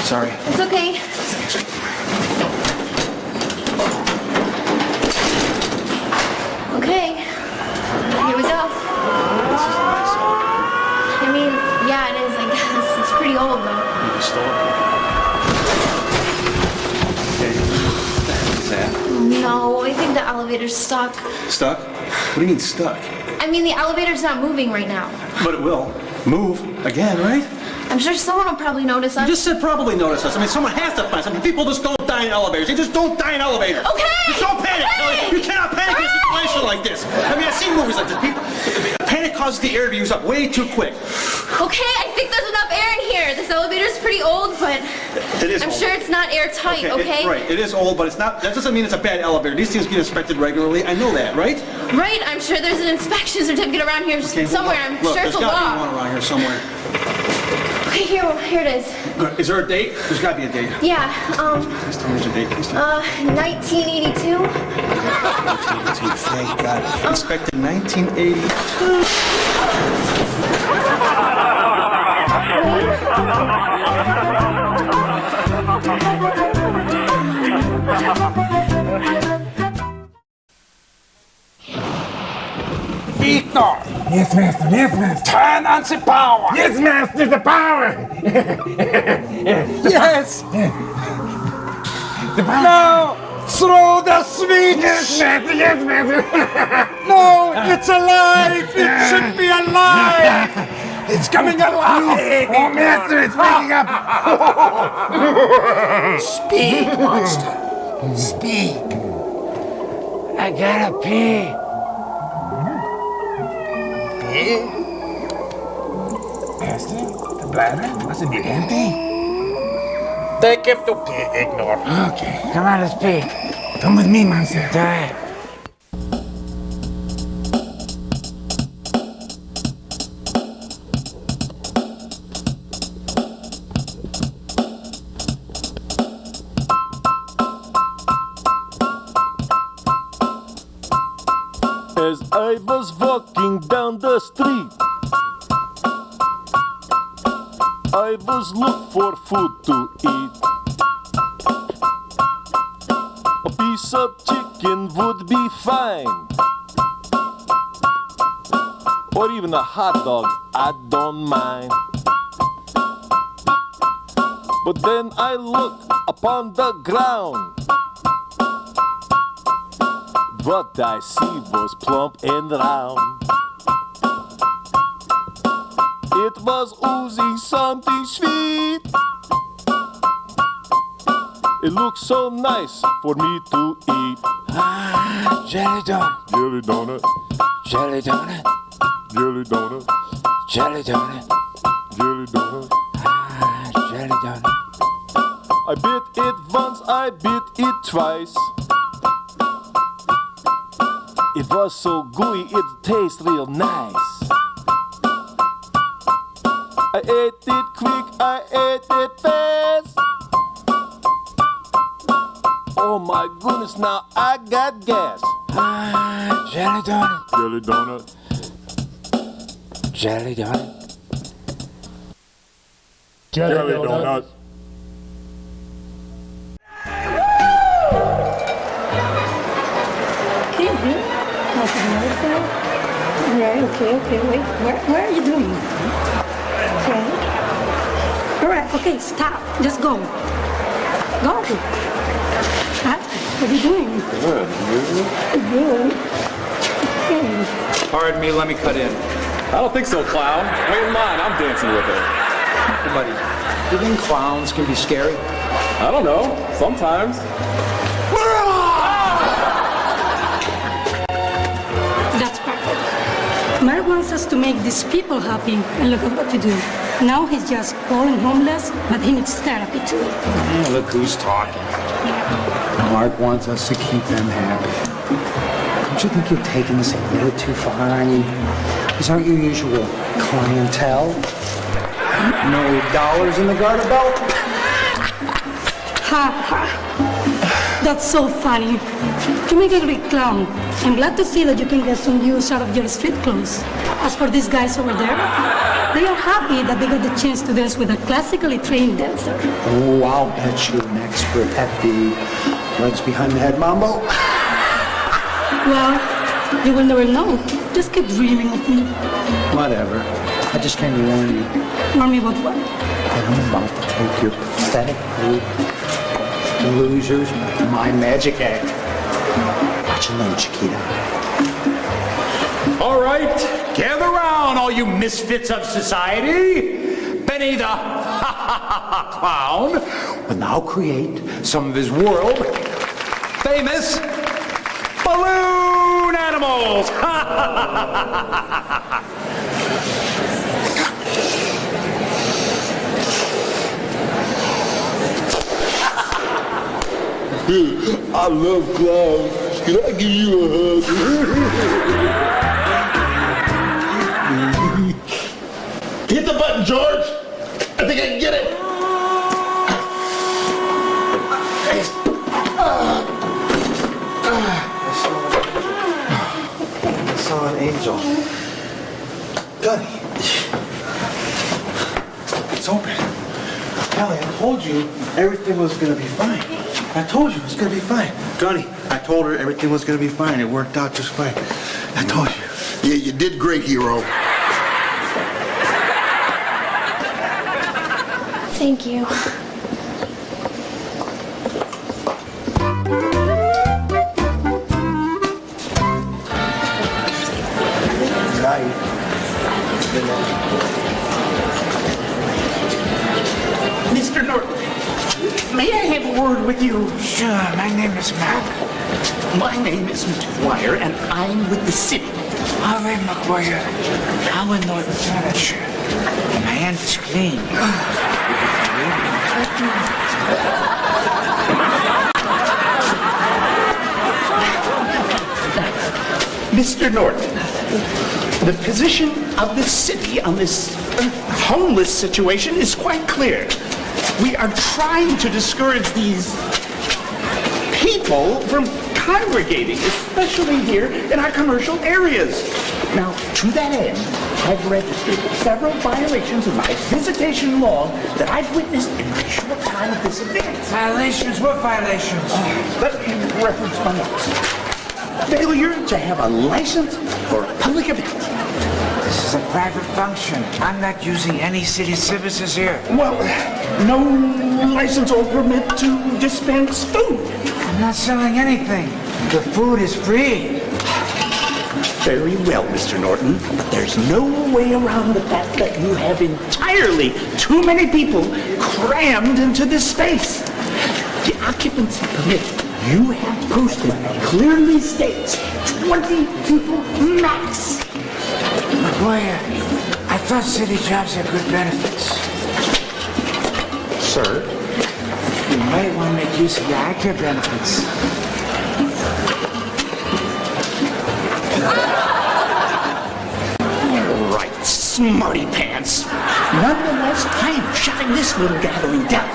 Sorry. It's okay. Okay, here we go. This is nice. I mean, yeah, it is, I guess. It's pretty old, though. You stole it. Okay. What's that? No, I think the elevator's stuck. Stuck? What do you mean stuck? I mean, the elevator's not moving right now. But it will. Move. Again, right? I'm sure someone will probably notice us. You just said probably notice us. I mean, someone has to find something. People just don't die in elevators. They just don't die in elevators. Okay! Just don't panic, Kelly. You cannot panic in a situation like this. I mean, I've seen movies like this. Panic causes the air to use up way too quick. Okay, I think there's enough air in here. This elevator's pretty old, but It is I'm old. sure it's not airtight, okay? Right, it is old, but it's not. That doesn't mean it's a bad elevator. These things get inspected regularly. I know that, right? Right, I'm sure there's an inspection certificate around here somewhere. I'm Look, sure it's a there's gotta law. be one around here somewhere. Okay, here it is. Good. Is there a date? There's gotta be a date. Yeah, Please tell me there's a date. Please tell me. 1982. 1982, thank God. Inspected 1982. Victor! Yes, master, yes, master. Turn on the power! Yes, master, the power! Yes! The power! No! Throw the switch! Yes, master, yes, master! No! It's alive! It should be alive! It's coming alive! Oh, master, it's waking up! Speak, monster! Speak! I gotta pee. Master, the bladder? Must it be empty? Take him to pee, ignore. Okay, come on, let's pee. Come with me, monster. Do it. As I was walking down the street, I was looking for food to eat. A piece of chicken would be fine, or even a hot dog, I don't mind. But then I look upon the ground. What I see was plump and round. It was oozing something sweet. It looked so nice for me to eat. Jelly donut. Jelly donut. Jelly donut. Jelly donut. Jelly donut. Jelly donut. Jelly donut. I bit it once, I bit it twice. It was so gooey, it tastes real nice. I ate it quick, I ate it fast. Oh my goodness, now I got gas. Jelly donut. Jelly donut. Jelly donut. Jelly donut. Okay, wait. Where are you doing? Okay. All right, okay, stop. Just go. Go. Huh? What are you doing? Good. Good. Okay. Pardon me, let me cut in. I don't think so, clown. Wait in line, I'm dancing with her. Hey, buddy, do you think clowns can be scary? I don't know. Sometimes. That's perfect. Mark wants us to make these people happy, and look at what you do. Now he's just calling homeless, but he needs therapy too. Yeah, look who's talking. Mark wants us to keep them happy. Don't you think you're taking this a little too far? I mean, these aren't your usual clientele. No dollars in the garter belt? Ha ha. That's so funny. You make a great clown. I'm glad to see that you can get some use out of your street clothes. As for these guys over there, they are happy that they got the chance to dance with a classically trained dancer. Oh, I'll bet you're an expert at the legs behind the head mambo. Well, you will never know. Just keep dreaming of me. Whatever. I just came to warn you. Warn me about what? I'm about to take your pathetic group losers my magic act. Watch and learn, Chiquita. All right, gather round, all you misfits of society. Benny the Clown will now create some of his world famous balloon animals. I love clowns. Can I give you a hug? Hit the button, George. I think I can get it. I saw an angel. Gunny. It's open. Kelly, I told you everything was gonna be fine. I told you it was gonna be fine. Gunny, I told her everything was gonna be fine. It worked out just fine. I told you. Yeah, you did great, hero. Thank you. Mr. Norton, may I have a word with you? Sure, my name is Mark. My name is McGuire, and I'm with the city. All right, McGuire. How in Norton Furniture? My hand is clean. Mr. Norton, the position of the city on this homeless situation is quite clear. We are trying to discourage these people from congregating, especially here in our commercial areas. Now, to that end, I've registered several violations of my visitation law that I've witnessed in my short time at this event. Violations? What violations? Let me reference my notes. Failure to have a license for a public event. This is a private function. I'm not using any city services here. Well, no license or permit to dispense food. I'm not selling anything. The food is free. Very well, Mr. Norton, but there's no way around the fact that you have entirely too many people crammed into this space. The occupancy permit you have posted clearly states 20 people max. McGuire, I thought city jobs had good benefits. Sir? You might want to make use of your ICARE benefits. All right, smarty pants. Nonetheless, I am shutting this little gathering down.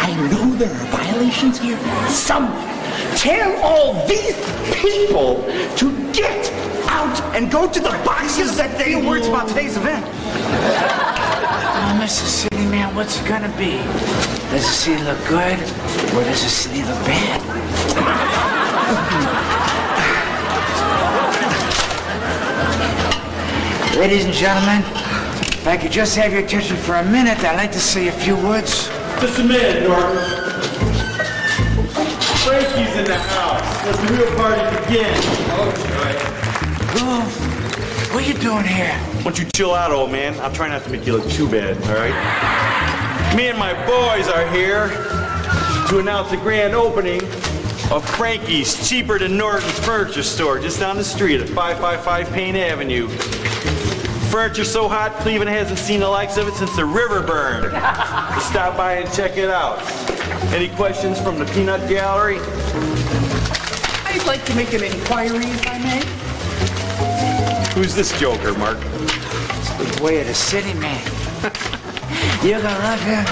I know there are violations here somewhere. Tell all these people to get out and go to the boxes that they words about today's event. Oh, Mr. City Man, what's it gonna be? Does the city look good, or does the city look bad? Ladies and gentlemen, if I could just have your attention for a minute, I'd like to say a few words. Just a minute, Norton. Frankie's in the house. Let the real party begin. Okay. Goof, what are you doing here? Why don't you chill out, old man? I'll try not to make you look too bad, all right? Me and my boys are here to announce the grand opening of Frankie's Cheaper Than Norton's Furniture Store just down the street at 555 Payne Avenue. Furniture so hot, Cleveland hasn't seen the likes of it since the river burned. So stop by and check it out. Any questions from the peanut gallery? I'd like to make an inquiry, if I may. Who's this joker, Mark? It's the way of the city, man. You're gonna love him.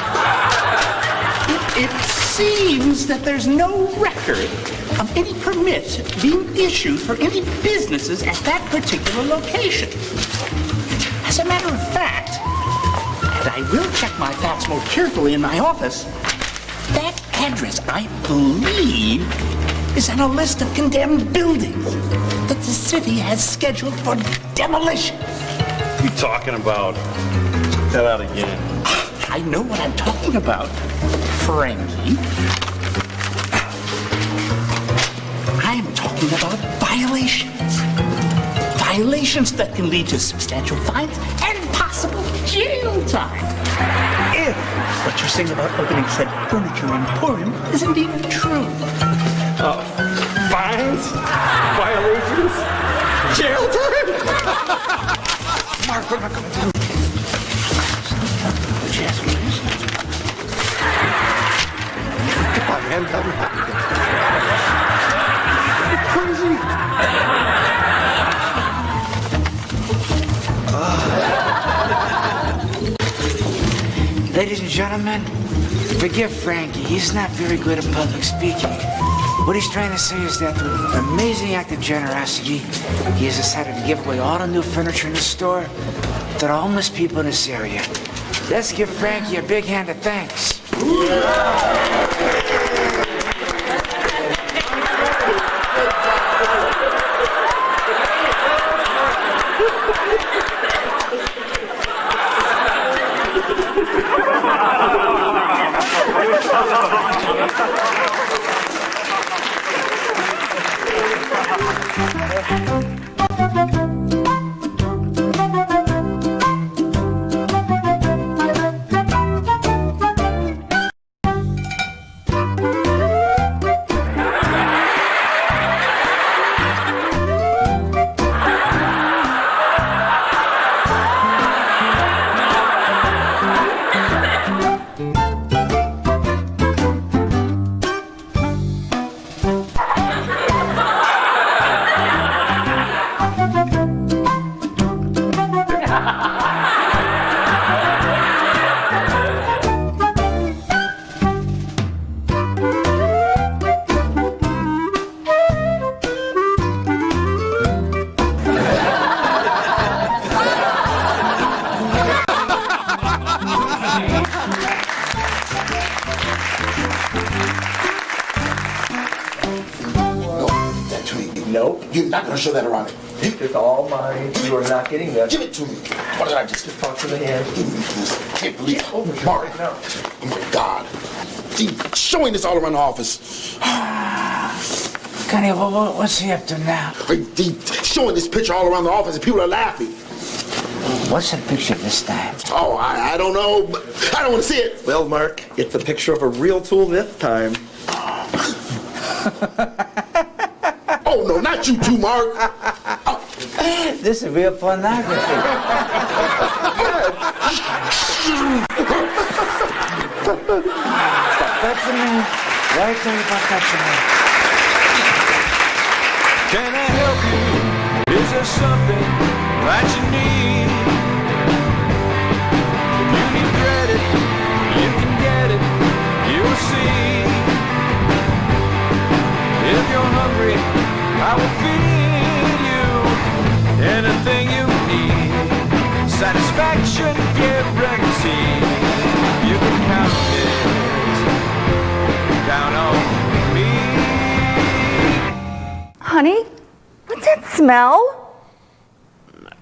It's seems that there's no record of any permits being issued for any businesses at that particular location. As a matter of fact, and I will check my facts more carefully in my office, that address, I believe, is on a list of condemned buildings that the city has scheduled for demolition. What are you talking about? Check that out again. I know what I'm talking about, Frankie. I'm talking about violations. Violations that can lead to substantial fines and possible jail time. If what you're saying about opening said furniture emporium is indeed true. Fines? Violations? Jail time? Mark, we're not going to do it. Yes, please. Come on, man. Tell me how you get Crazy. Ladies and gentlemen, forgive Frankie. He's not very good at public speaking. What he's trying to say is that through an amazing act of generosity, he has decided to give away all the new furniture in the store to the homeless people in this area. Let's give Frankie a big hand of thanks. No, you're not going to show that around it. It's all mine. You are not getting that. Give it to me. What did I just talk to the hand? Give me this. I can't believe it. Mark. Oh my God. See, showing this all around the office. Connie, what's he up to now? Showing this picture all around the office and people are laughing. What's the picture this time? Oh, I don't know. But I don't want to see it. Well, Mark, it's a picture of a real tool this time. Oh, no, not you too, Mark. Oh. This is real pornography. Stop touching me. Why tell you about touching me? Can I help you? Is there something that you need? If you need credit, you can get it. You'll see. If you're hungry, I will feed you anything you need. Satisfaction guaranteed. You can count it. Count on me. Honey, what's that smell?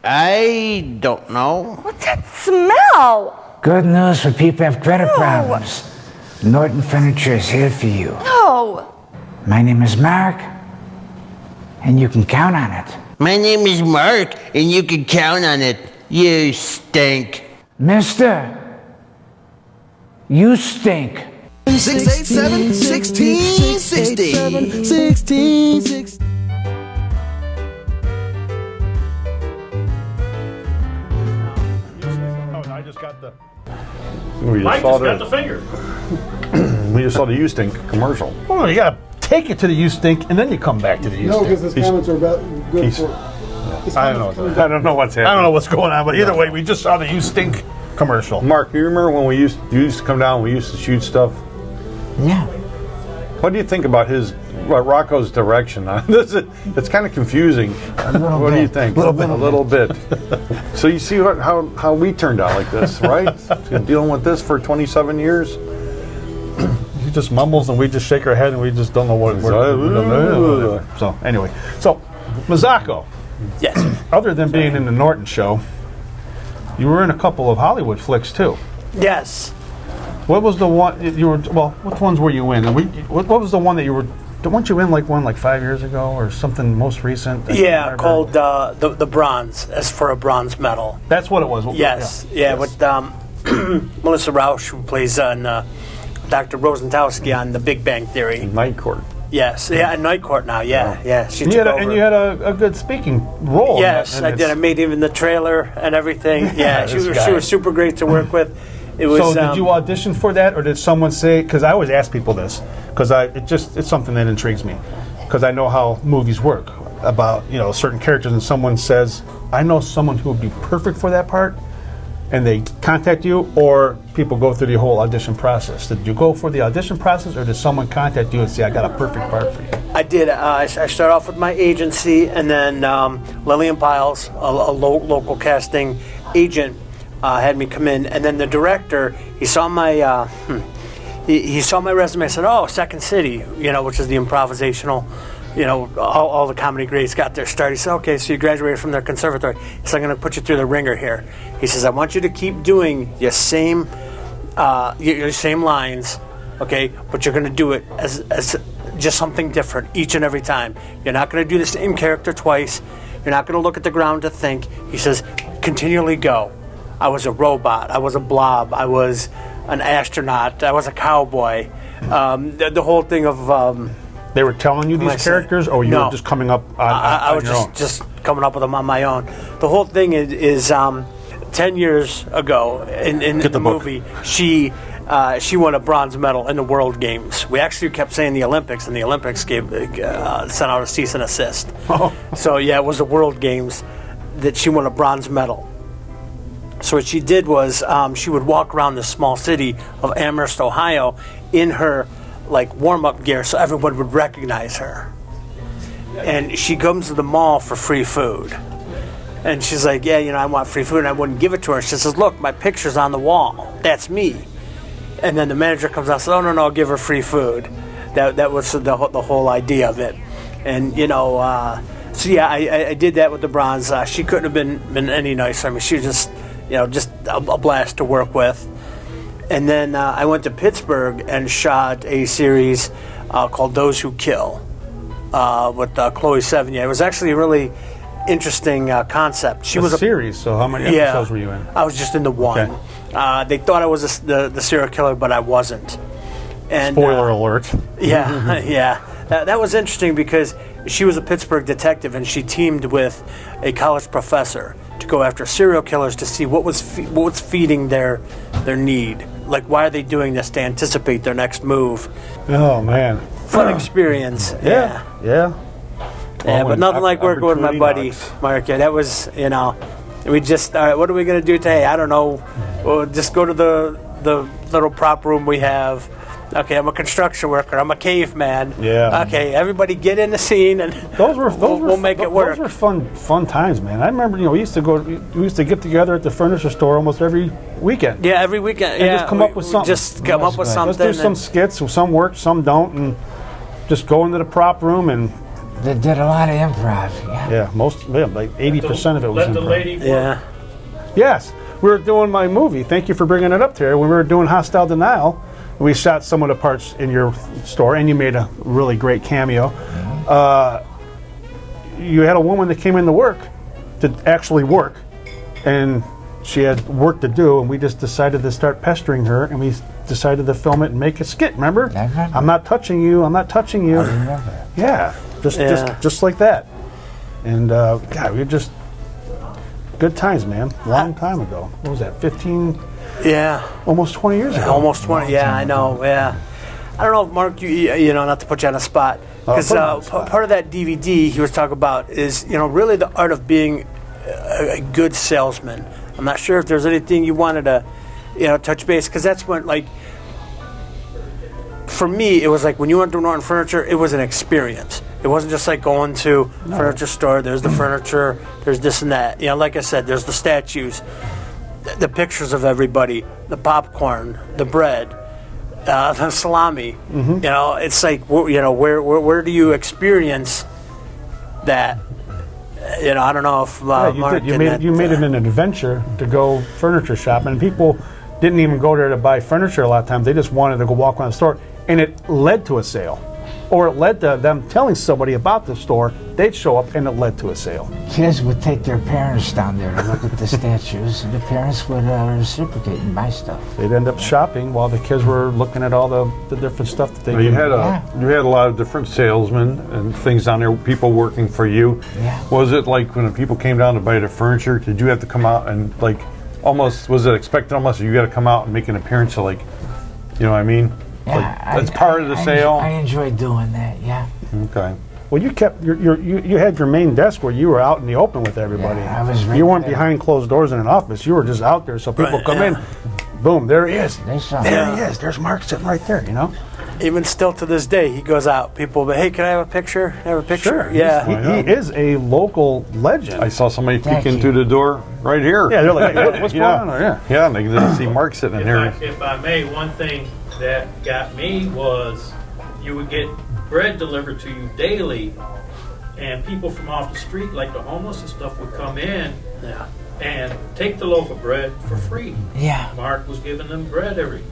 I don't know. What's that smell? Good news for people who have credit problems. Norton Furniture is here for you. No. My name is Mark, and you can count on it. My name is Mark, and you can count on it. You stink. Mister, you stink. 687 1660 1660. I just got the. Mike just got the finger. We just saw the U-Stink commercial. Well, you gotta take it to the U-Stink and then you come back to the U-Stink. No, because his comments are about good for. I don't know what's happening. I don't know what's going on, but either way, we just saw the U-Stink commercial. Mark, you remember when you used to come down? We used to shoot stuff. Yeah. What do you think about Rocco's direction? It's kind of confusing. What do you think? A little bit. So you see how we turned out like this, right? Dealing with this for 27 years. He just mumbles and we just shake our head and we just don't know what. So anyway, so Mazzacco. Yes. Other than being in the Norton show, you were in a couple of Hollywood flicks too. Yes. What was the one you were? Well, what ones were you in? What was the one that you were? Weren't you in like 5 years ago or something most recent? Yeah, called the Bronze, as for a bronze medal. That's what it was. Yes, yeah, with Melissa Rauch, who plays on Dr. Rosentowski on The Big Bang Theory. Night Court. Yes, yeah, at Night Court now, yeah. She and took over. you had a good speaking role. Yes, I did. I made even the trailer and everything. Yeah, she was super great to work with. It was. So did you audition for that, or did someone say? Because I always ask people this, because it's something that intrigues me, because I know how movies work about certain characters, and someone says, I know someone who would be perfect for that part, and they contact you, or people go through the whole audition process. Did you go for the audition process, or did someone contact you and say, I got a perfect part for you? I did. I started off with my agency, and then Lillian Piles, a local casting agent, had me come in, and then the director, he saw my he saw my resume and said, oh, Second City, which is the improvisational, all the comedy greats got their start. He said, okay, so you graduated from their conservatory. He said, I'm going to put you through the ringer here. He says, I want you to keep doing your same lines, okay, but you're going to do it as just something different each and every time. You're not going to do the same character twice. You're not going to look at the ground to think. He says, continually go. I was a robot. I was a blob. I was an astronaut. I was a cowboy. The whole thing of... they were telling you these characters, or you were just coming up on your own? I was just coming up with them on my own. The whole thing is 10 years ago in the movie, she won a bronze medal in the World Games. We actually kept saying the Olympics, and the Olympics sent out a cease and assist. Oh. So, yeah, it was the World Games that she won a bronze medal. So what she did was she would walk around the small city of Amherst, Ohio, in her warm-up gear, so everyone would recognize her. And she comes to the mall for free food, and she's like, "Yeah, I want free food," and I wouldn't give it to her. She says, "Look, my picture's on the wall. That's me." And then the manager comes out and says, "Oh no, I'll give her free food." That was the whole idea of it, and so yeah, I did that with the Bronze. She couldn't have been any nicer. I mean, she was just a blast to work with. And then I went to Pittsburgh and shot a series called Those Who Kill with Chloe Sevigny. It was actually a really interesting concept. She was a series, so how many episodes were you in? I was just in the one. Okay. They thought I was the serial killer, but I wasn't. And, spoiler alert. Yeah, yeah. That was interesting because she was a Pittsburgh detective, and she teamed with a college professor to go after serial killers to see what was feeding their need. Like, why are they doing this? To anticipate their next move. Oh, man. Fun experience. Yeah. But nothing like working with my buddy, Mark. Yeah, that was, we just, all right, what are we going to do today? I don't know. We'll just go to the little prop room we have. Okay, I'm a construction worker. I'm a caveman. Yeah. Okay, everybody get in the scene, and we'll make it work. Those were fun times, man. I remember, we used to get together at the furniture store almost every weekend. Yeah, every weekend. And just come up with something. Just come up with something. Let's do some skits. Some work, some don't, and just go into the prop room and. They did a lot of improv. Yeah, like 80% of it was let improv. the lady work. Yeah. Yes, we were doing my movie. Thank you for bringing it up, Terry. When we were doing Hostile Denial, we shot some of the parts in your store, and you made a really great cameo. You had a woman that came into work to actually work, and she had work to do, and we just decided to start pestering her, and we decided to film it and make a skit. Remember? I'm not touching you. I'm not touching you. I remember. Yeah, just like that. And God, we just good times, man. Long time ago. What was that? 15. Yeah. Almost 20 years ago. Almost 20. Yeah, I know. Yeah. I don't know, Mark. You know, not to put you on the spot, because part of that DVD he was talking about is really the art of being a good salesman. I'm not sure if there's anything you wanted to touch base, because that's when for me, it was like when you went to Norton Furniture, it was an experience. It wasn't just like going to furniture store. There's the furniture. There's this and that. You know, like I said, there's the statues, the pictures of everybody, the popcorn, the bread, the salami. You know, it's like where do you experience that? You know, I don't know if Mark you made it an adventure to go furniture shopping, and people didn't even go there to buy furniture a lot of times. They just wanted to go walk around the store, and it led to a sale. Or it led to them telling somebody about the store. They'd show up, and it led to a sale. Kids would take their parents down there to look at the statues, and the parents would reciprocate and buy stuff. They'd end up shopping while the kids were looking at all the different stuff that they You had a lot of different salesmen and things down there, people working for you. Yeah. Was it like when people came down to buy the furniture, did you have to come out and like almost, was it expected almost you got to come out and make an appearance to like, you know what I mean? Yeah, like, that's part of the sale? I enjoyed doing that, yeah. Okay. Well, you kept you had your main desk where you were out in the open with everybody. Yeah, I was right you weren't there. behind closed doors in an office. You were just out there, so people come in, boom, there he is. They saw There he is. There's Mark sitting right there. You know. Even still to this day, he goes out. People, but hey, can I have a picture? Have a picture? Sure. Yeah. He is a local legend. I saw somebody peeking through the door right here. Yeah, they're like, hey, what's going on? Yeah, and they can see Mark sitting in here. If I may, one thing that got me was you would get bread delivered to you daily, and people from off the street, like the homeless and stuff, would come in and take the loaf of bread for free. Yeah. Mark was giving them bread every.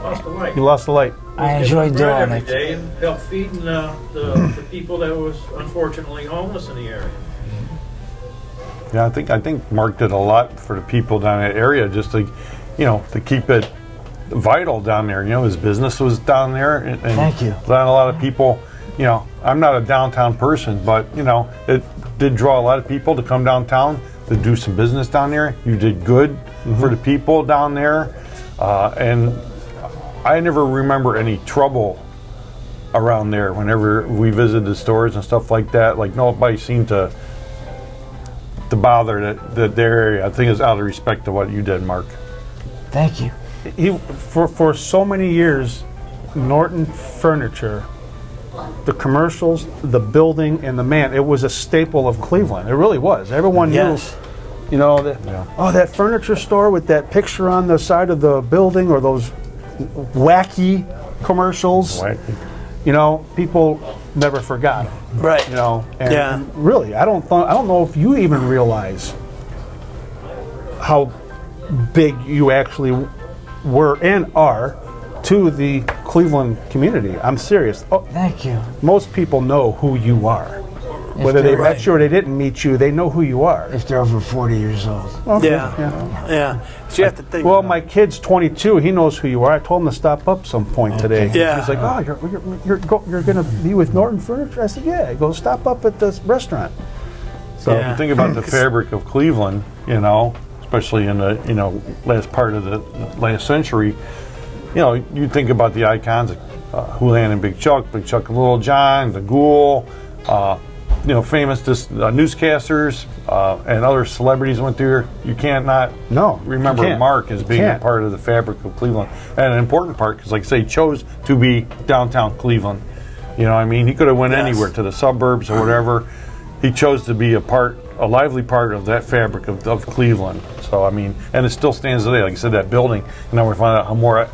Lost the light. You lost the light. I enjoyed doing every it. day and helped feeding the people that was unfortunately homeless in the area. Yeah, I think Mark did a lot for the people down in that area, just to, to keep it vital down there. His business was down there, and Thank you. Not a lot of people. I'm not a downtown person, but it did draw a lot of people to come downtown to do some business down there. You did good for the people down there, and I never remember any trouble around there whenever we visited the stores and stuff like that. Like, nobody seemed to bother their area. I think it's out of respect to what you did, Mark. Thank you. For so many years, Norton Furniture, the commercials, the building, and the man, it was a staple of Cleveland. It really was. Everyone knew, that furniture store with that picture on the side of the building, or those wacky commercials. People never forgot them. Right. And really, I don't know if you even realize how big you actually were and are to the Cleveland community. I'm serious. Thank you. Most people know who you are. Whether they met you or they didn't meet you, they know who you are. If they're over 40 years old. Okay. Yeah. So you have to think. Well, my kid's 22. He knows who you are. I told him to stop up some point today. Yeah. He's like, "Oh, you're going to be with Norton Furniture?" I said, "Yeah." I go, "Stop up at this restaurant." So if you think about the fabric of Cleveland, especially in the last part of the last century, you think about the icons, Houlihan and Big Chuck and Little John, the Ghoul. Famous newscasters and other celebrities went through here. You can't not remember Mark as being a part of the fabric of Cleveland, and an important part because, like I say, he chose to be downtown Cleveland. He could have went anywhere to the suburbs or whatever. He chose to be a lively part of that fabric of Cleveland. So and it still stands today. Like I said, that building. Now we're finding out how more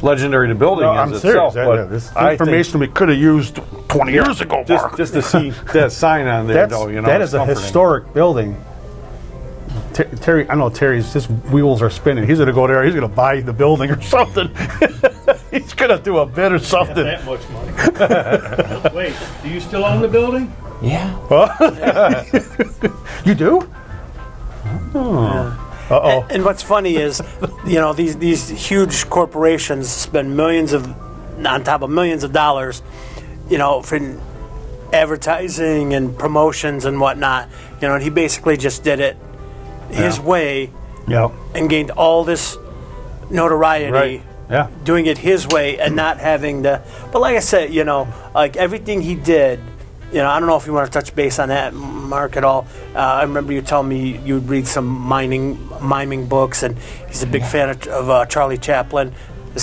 legendary the building is I'm itself. serious. But this information we could have used 20 years ago, Mark. Just to see that sign on there, that is a historic building. Terry, I know Terry's, his wheels are spinning. He's going to go there. He's going to buy the building or something. He's going to do a bid or something. That much money. Wait, do you still own the building? Yeah. You do? Oh. Uh-oh. And what's funny is, these huge corporations spend on top of millions of dollars, for advertising and promotions and whatnot. And he basically just did it his way, and gained all this notoriety, doing it his way and not having the. But like I said, like everything he did. I don't know if you want to touch base on that, Mark, at all. I remember you telling me you would read some miming books, and he's a big fan of Charlie Chaplin.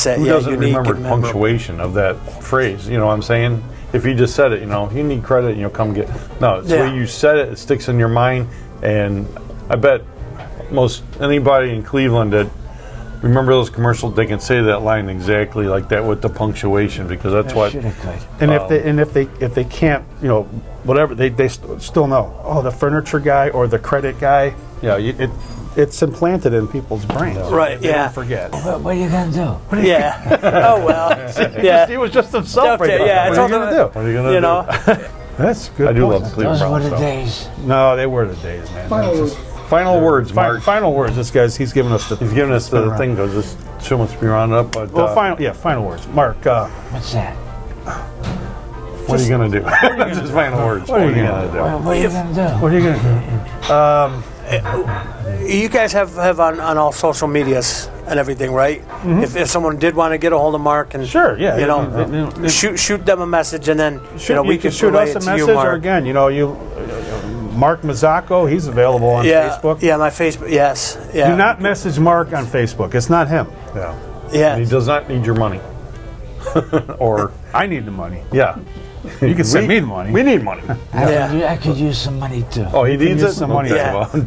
that Who doesn't unique remember and the memorable. punctuation of that phrase? You know what I'm saying? If you just said it, you need credit, come get. No, it's the way you said it. It sticks in your mind, and I bet most anybody in Cleveland that remember those commercials, they can say that line exactly like that with the punctuation, because that's what. And if they can't, whatever, they still know. Oh, the furniture guy or the credit guy. Yeah, it's implanted in people's brains. Right, They yeah. don't forget. What are you going to do? Yeah. Oh, well. Yeah. He was just himself right there. Yeah, What are you going to do? What are you going to do? That's good. I do love point. Cleveland Those were Browns. the so. days. No, they were the days, man. Final words, Mark. Final words. This guy's he's giving us the thing because this show must be rounded up. But well, final words. Mark. What's that? What are you gonna do? Just final words. What are you gonna do? What are you going to do? What are you gonna do? You guys have on all social medias and everything, right? If someone did want to get a hold of Mark and Sure, yeah. shoot them a message, and then we can shoot relay us it a to message, you, or Mark. again, Mark Mazzacco, he's available on Facebook. Yeah, my Facebook. Yes. Yeah. Do not message Mark on Facebook. It's not him. Yeah. Yeah. And he does not need your money. Or I need the money. Yeah. You can send me the money. We need money. I could use some money too. Oh, he needs use some money. Okay, Yeah. well,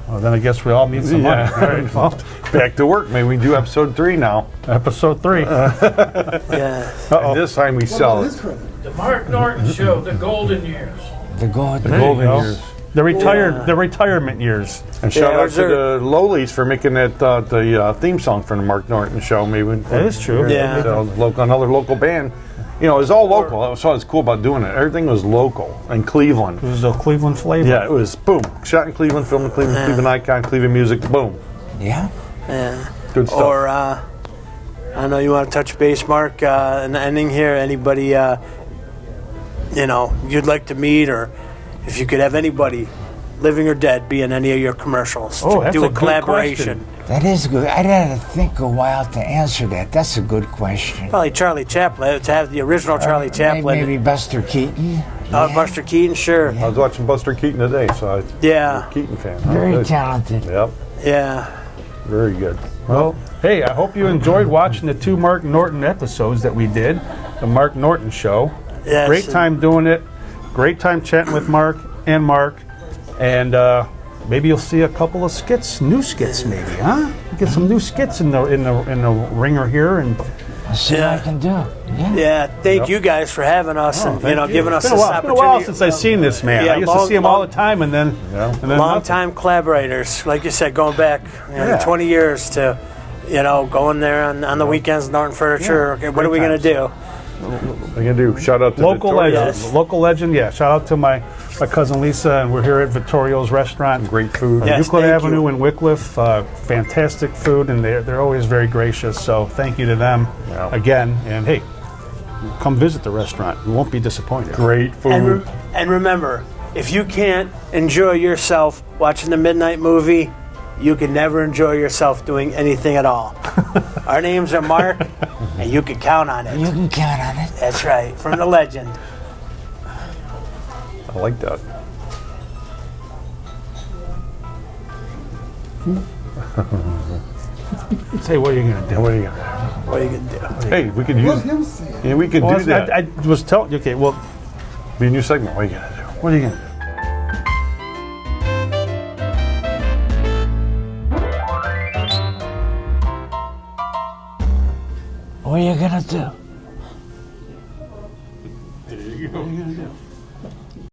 Well, then I guess we all need some money. Yeah. All right, well, back to work. Maybe we do episode 3 now. episode 3. Yeah. And this time we sell it. The Mark Norton Show, the golden years. The golden years. The retirement years. And shout out to the Lowlies for making that the theme song for the Mark Norton Show. Maybe that is true. Yeah. So, another local band. It was all local. That's what was cool about doing it. Everything was local in Cleveland. It was a Cleveland flavor. Yeah, it was boom. Shot in Cleveland, filmed in Cleveland, Cleveland Icon, Cleveland Music, boom. Yeah? Yeah. Good stuff. Or I know you want to touch base, Mark, in the ending here. Anybody you'd like to meet, or if you could have anybody, living or dead, be in any of your commercials. Oh, to that's do a a good collaboration. That is good. I'd have to think a while to answer that. That's a good question. Probably Charlie Chaplin, to have the original Charlie Chaplin. Maybe Buster Keaton. Buster Keaton, sure. I was watching Buster Keaton today, so I'm Yeah. a Keaton fan. Very Good. talented. Yep, Yeah. very good. Well, hey, I hope you enjoyed watching the 2 Mark Norton episodes that we did. The Mark Norton Show. Yes. Great time doing it. Great time chatting with Mark. And maybe you'll see a couple of skits, new skits maybe, huh? Get some new skits in the ringer here, and see what I can do. Yeah. Yeah, thank you guys for having us and giving us It's this been a while opportunity. since I've seen this man. Yeah, I used to see him all the time, and then long nothing. time collaborators, like you said, going back Yeah. 20 years to going there on the weekends, Norton Furniture. Yeah, Okay, what are we great going to do? What are you going to do? Shout out to Local Victoria. legend. Local legend, yeah. Shout out to my cousin Lisa, and we're here at Vittorio's Restaurant. Great food. Yes, Euclid thank Avenue you. in Wickliffe. Fantastic food, and they're always very gracious. So thank you to them again. And hey, come visit the restaurant. You won't be disappointed. Great food. And remember, if you can't enjoy yourself watching the midnight movie, you can never enjoy yourself doing anything at all. Our names are Mark, and you can count on it. You can count on it. That's right, from the legend. I like that. Say, what are you going to do? What are you going What are you going to do? to do? Hey, we could use. Yeah, we could Well, do that. I was telling you. Okay, well, Be a new segment. What are you going to do? what are you going to do? What are you going to do? There you go. What are you going to do?